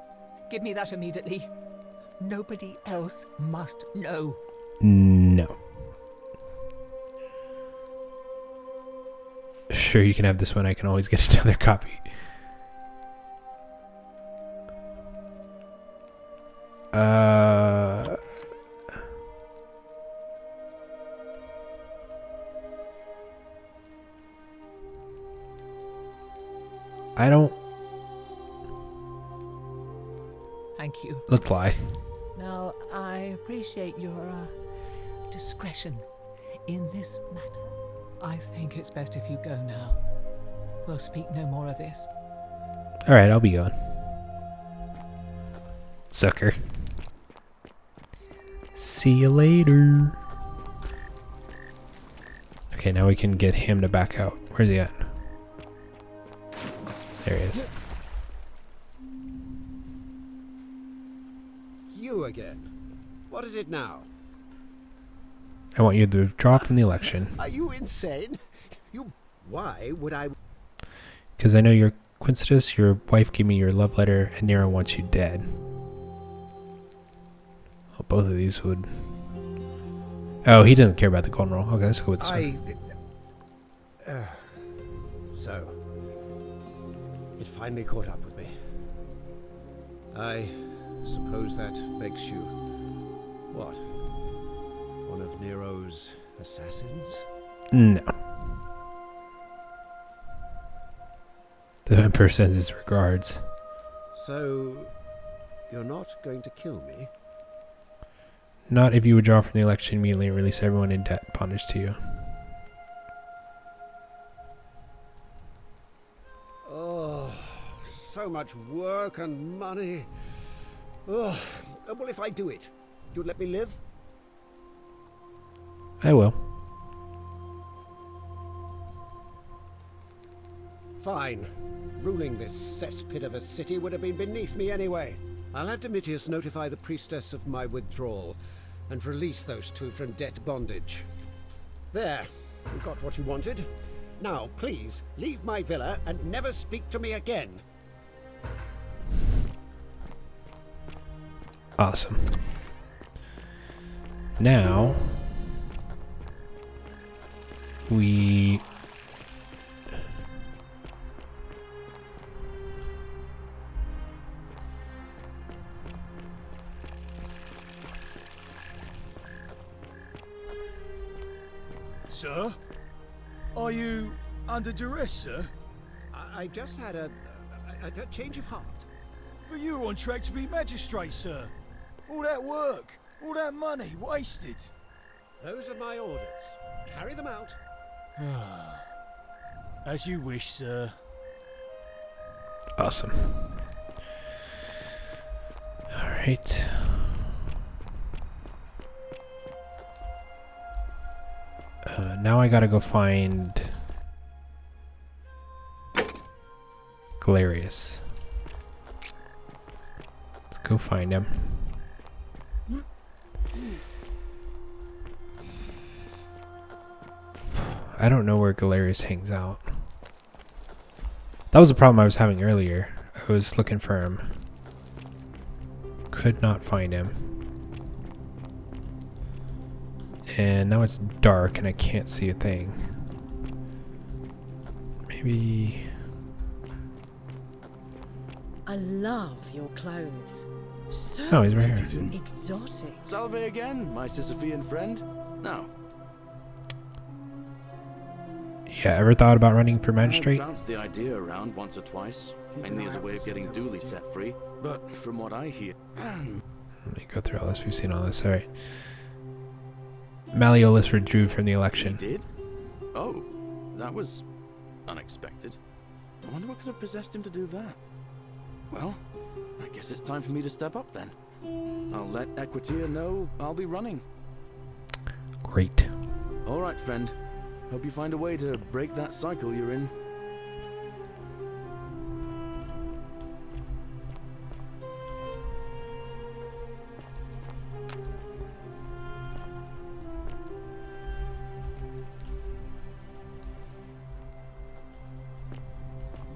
Give me that immediately. Nobody else must know. No. Sure, you can have this one. I can always get another copy. I don't... Thank you. Let's lie. Now, I appreciate your discretion in this matter. I think it's best if you go now. We'll speak no more of this. Alright, I'll be going. Sucker. See you later. Okay, now we can get him to back out. Where's he at? There he is. You again. What is it now? I want you to withdraw from the election. Are you insane? Why would I... Because I know you're Quincetus, your wife gave me your love letter, and Nero wants you dead. Well, both of these would... Oh, he doesn't care about the golden rule. Okay, let's go with this one. So, it finally caught up with me. I suppose that makes you... what? One of Nero's assassins? No. The Emperor sends his regards. So, you're not going to kill me? Not if you withdraw from the election immediately and release everyone in debt bondage to you. Oh, so much work and money. Oh, well, if I do it, you'd let me live? I will. Fine. Ruling this cesspit of a city would have been beneath me anyway. I'll have Domitius notify the priestess of my withdrawal and release those two from debt bondage. There. You got what you wanted. Now, please, leave my villa and never speak to me again. Awesome. Now... we... Sir? Are you under duress, sir? I just had a change of heart. But you were on track to be magistrate, sir. All that work, all that money, wasted. Those are my orders. Carry them out. As you wish, sir. Awesome. Alright. Now I gotta go find Galerius. Let's go find him. I don't know where Galerius hangs out. That was the problem I was having earlier. I was looking for him. Could not find him. And now it's dark and I can't see a thing. Maybe... I love your clothes. So oh, he's right here. exotic. Salve again, my Sisyphean friend. Now, Yeah, ever thought about running for I magistrate? bounced the idea around once or twice, mainly as a way of getting Dooley set free. But from what I hear, Let me go through all this. We've seen all this. All right. Malleolus withdrew from the election. he did? Oh, that was unexpected. I wonder what could have possessed him to do that. Well, I guess it's time for me to step up then. I'll let Equitia know I'll be running. Great. All right, friend. Hope you find a way to break that cycle you're in.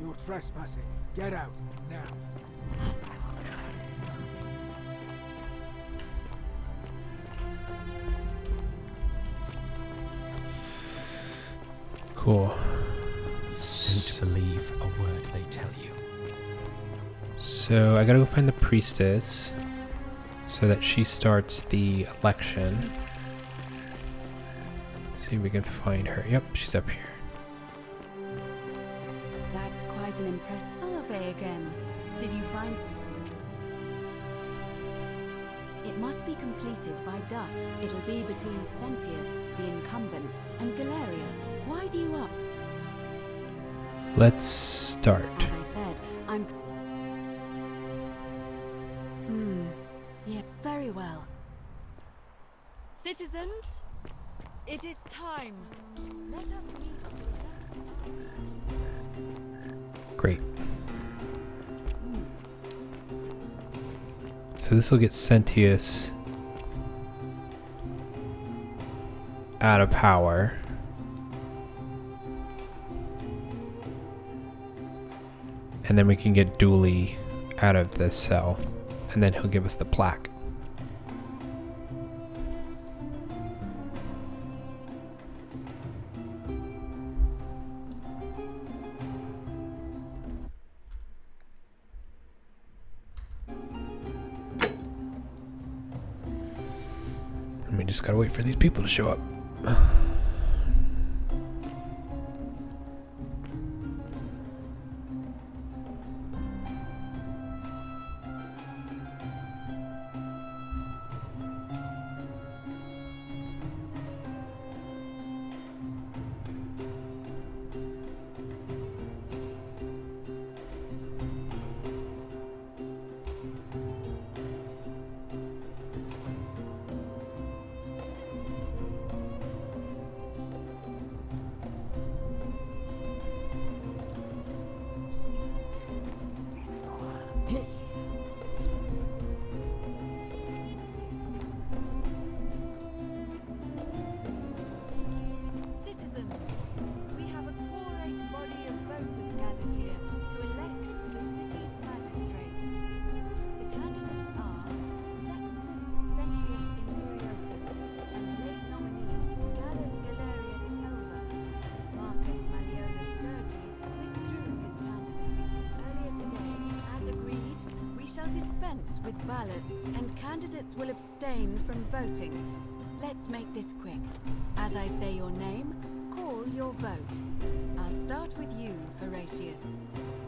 You're trespassing. Get out, now. Cool. Don't believe a word they tell you. So I gotta go find the priestess so that she starts the election. Let's see if we can find her. Yep, she's up here. That's quite an impressive Ave again. Did you find... It must be completed by dusk. It'll be between Sentius, the incumbent, and Galerius. Why do you up? Let's start. As I said, I'm... Yeah, very well. Citizens, it is time. Let us meet. Great. So this will get Sentius out of power. And then we can get Dooley out of this cell. And then he'll give us the plaque. And we just gotta wait for these people to show up. Dispense with ballots, and candidates will abstain from voting. Let's make this quick. As I say your name, call your vote. I'll start with you, Horatius.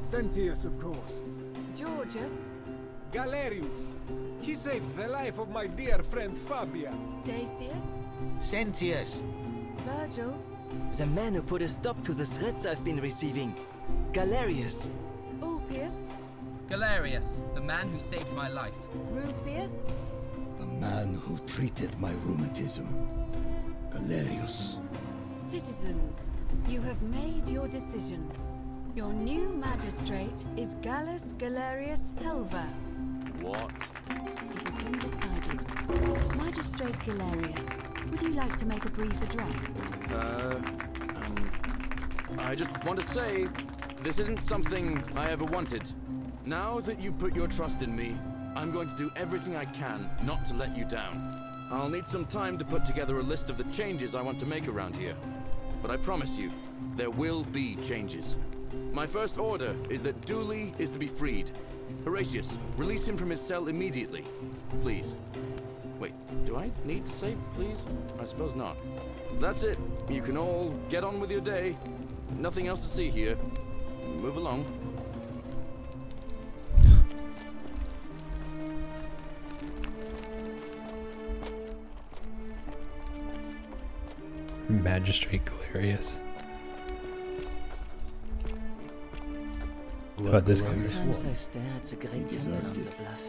Sentius, of course. Georgius. Galerius. He saved the life of my dear friend Fabia. Dacius. Sentius. Virgil. The man who put a stop to the threats I've been receiving. Galerius. Ulpius. Galerius, the man who saved my life. Rufius. The man who treated my rheumatism. Galerius. Citizens, you have made your decision. Your new magistrate is Gallus Galerius Helver. What? It has been decided. Magistrate Galerius, would you like to make a brief address? I just want to say, this isn't something I ever wanted. Now that you put your trust in me, I'm going to do everything I can not to let you down. I'll need some time to put together a list of the changes I want to make around here. But I promise you, there will be changes. My first order is that Dooley is to be freed. Horatius, release him from his cell immediately. Please. Wait, do I need to say please? I suppose not. That's it. You can all get on with your day. Nothing else to see here. Move along. Magistrate Galerius. What this guy? Sometimes I stare at the great tunnel on the bluff.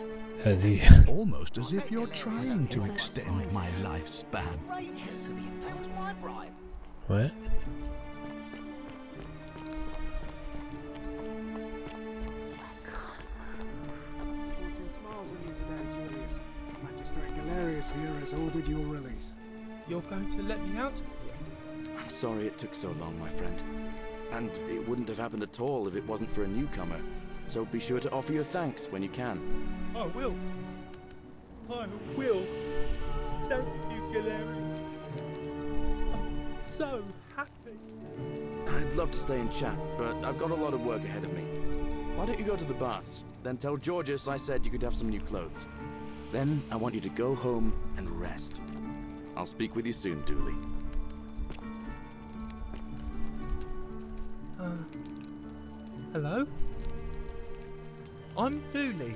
How does he? It's almost as if you're trying to extend my lifespan. What? Fortune smiles on you today, Julius. Magistrate Galerius here has ordered your release. You're going to let me out? I'm sorry it took so long, my friend. And it wouldn't have happened at all if it wasn't for a newcomer. So be sure to offer your thanks when you can. I will. I will. Thank you, Galerius. I'm so happy. I'd love to stay and chat, but I've got a lot of work ahead of me. Why don't you go to the baths? Then tell Georgius I said you could have some new clothes. Then I want you to go home and rest. I'll speak with you soon, Dooley. Hello? I'm Dooley.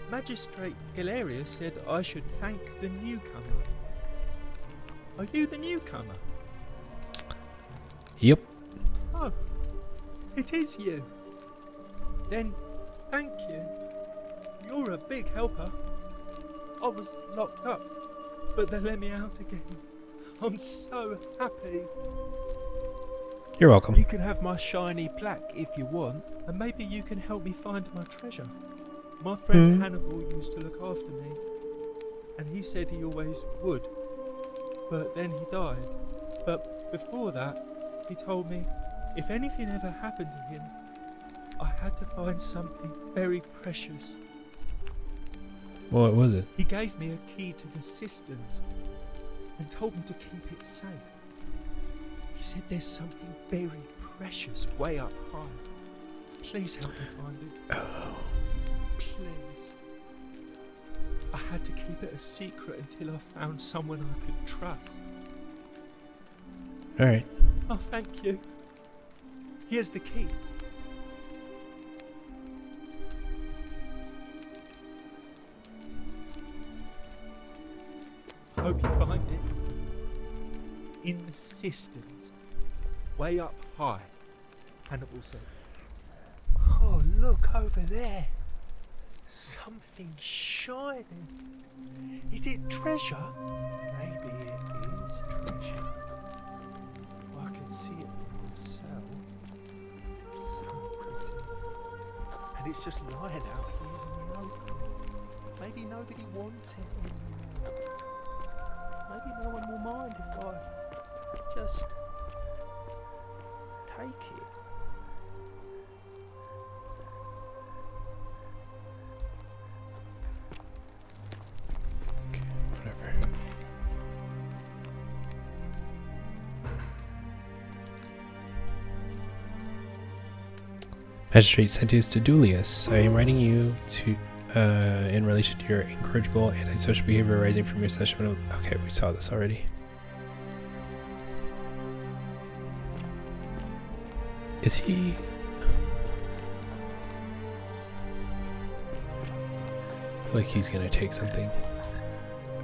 Magistrate Galerius said I should thank the newcomer. Are you the newcomer? Yep. Oh, it is you. Then, thank you. You're a big helper. I was locked up, but they let me out again. I'm so happy. You're welcome. You can have my shiny plaque if you want, and maybe you can help me find my treasure. My friend Hannibal used to look after me, and he said he always would, but then he died. But before that, he told me if anything ever happened to him, I had to find something very precious. What was it? He gave me a key to the cisterns and told me to keep it safe. He said there's something very precious way up high. Please help me find it. Oh. Please. I had to keep it a secret until I found someone I could trust. Alright. Oh, thank you. Here's the key. I hope you find it. In the cisterns, way up high, Hannibal said. Oh, look over there. Something shining. Is it treasure? Maybe it is treasure. I can see it for myself. So pretty. And it's just lying out here in the open. Maybe nobody wants it anymore. Maybe no one will mind if I just take it. Okay, whatever. Magistrate Sentius to Dulius. I am writing you to in relation to your incorrigible antisocial behavior arising from your session with... Okay, we saw this already. Is he... I feel like he's gonna take something.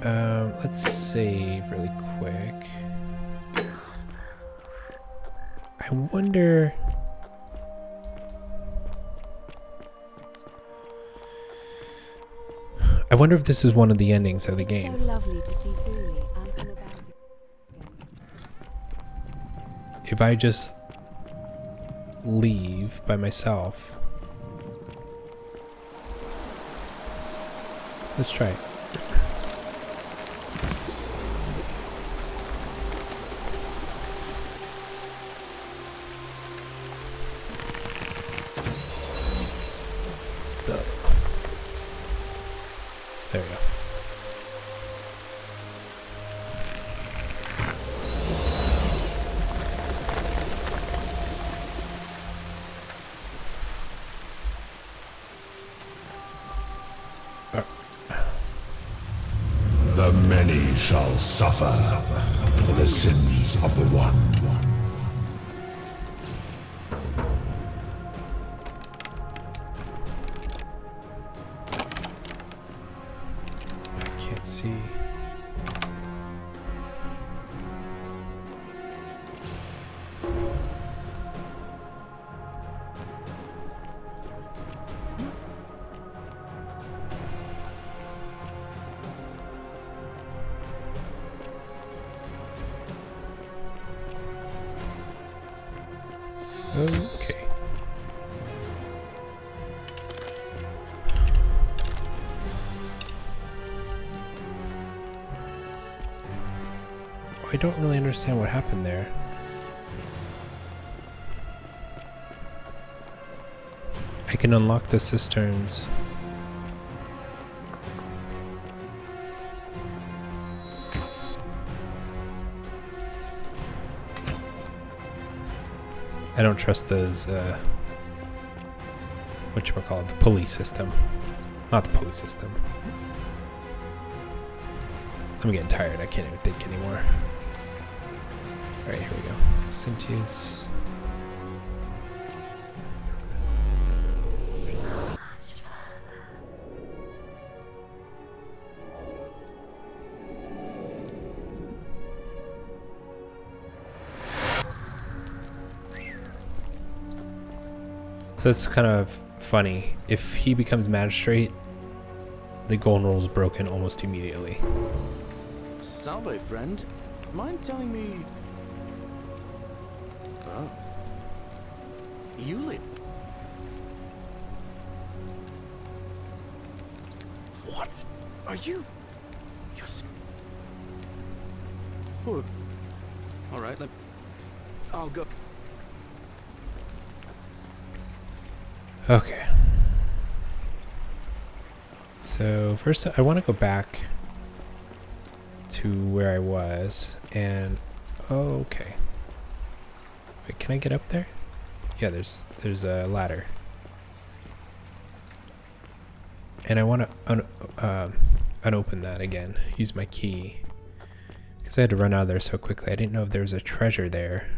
Let's save really quick. I wonder... I wonder if this is one of the endings of the game. So lovely to see Dooley out and about. If I just leave by myself. Let's try it. There we go. shall suffer for the sins of the One. I can't see. Okay. I don't really understand what happened there. I can unlock the cisterns. I don't trust those, whatchamacallit, the pulley system. Not the pulley system. I'm getting tired, I can't even think anymore. Alright, here we go. Sintius. So that's kind of funny. If he becomes magistrate, the golden rule is broken almost immediately. Salve, friend. Mind telling me... Oh. You live... What? Are you... You're... Oh. Alright, I'll go... Okay. So first I want to go back to where I was and okay. Wait, can I get up there? Yeah, there's a ladder. And I want to unopen that again. Use my key. Because I had to run out of there so quickly. I didn't know if there was a treasure there.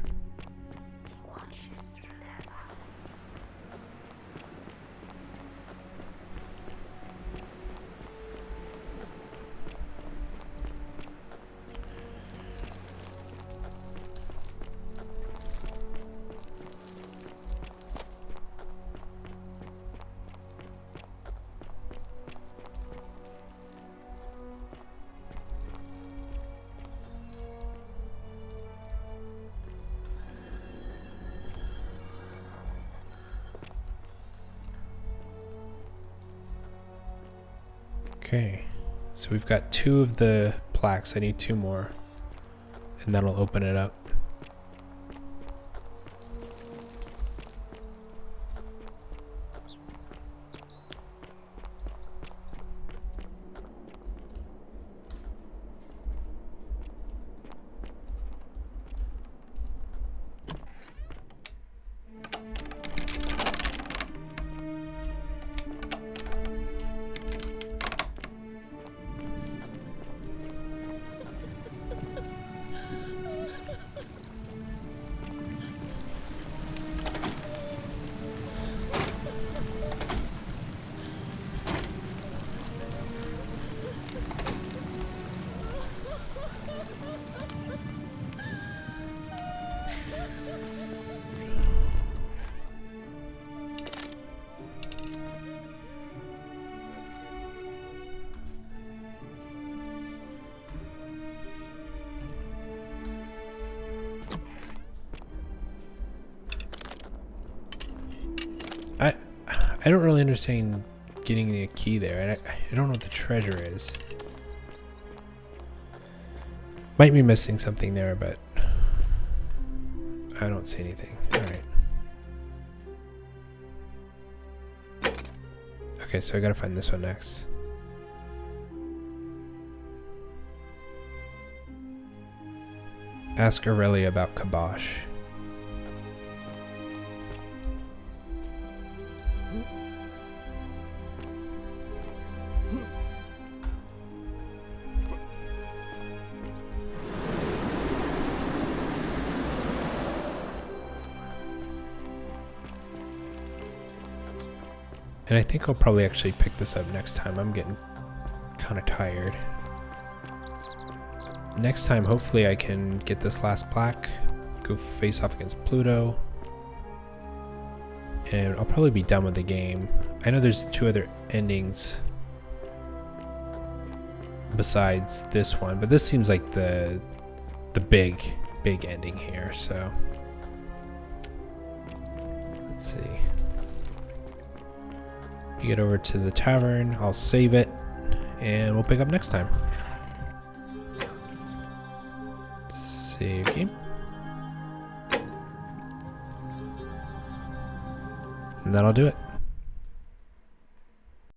Okay, so we've got 2 of the plaques. I need 2 more, and that'll open it up. I don't really understand getting the key there, and I don't know what the treasure is. Might be missing something there, but I don't see anything. Alright. Okay, so I gotta find this one next. Ask Aurelia about Kabosh. And I think I'll probably actually pick this up next time. I'm getting kind of tired. Next time, hopefully I can get this last plaque, go face off against Pluto, and I'll probably be done with the game. I know there's 2 other endings besides this one, but this seems like the big ending here, so let's see. You get over to the tavern, I'll save it, and we'll pick up next time. Save game. And that'll do it.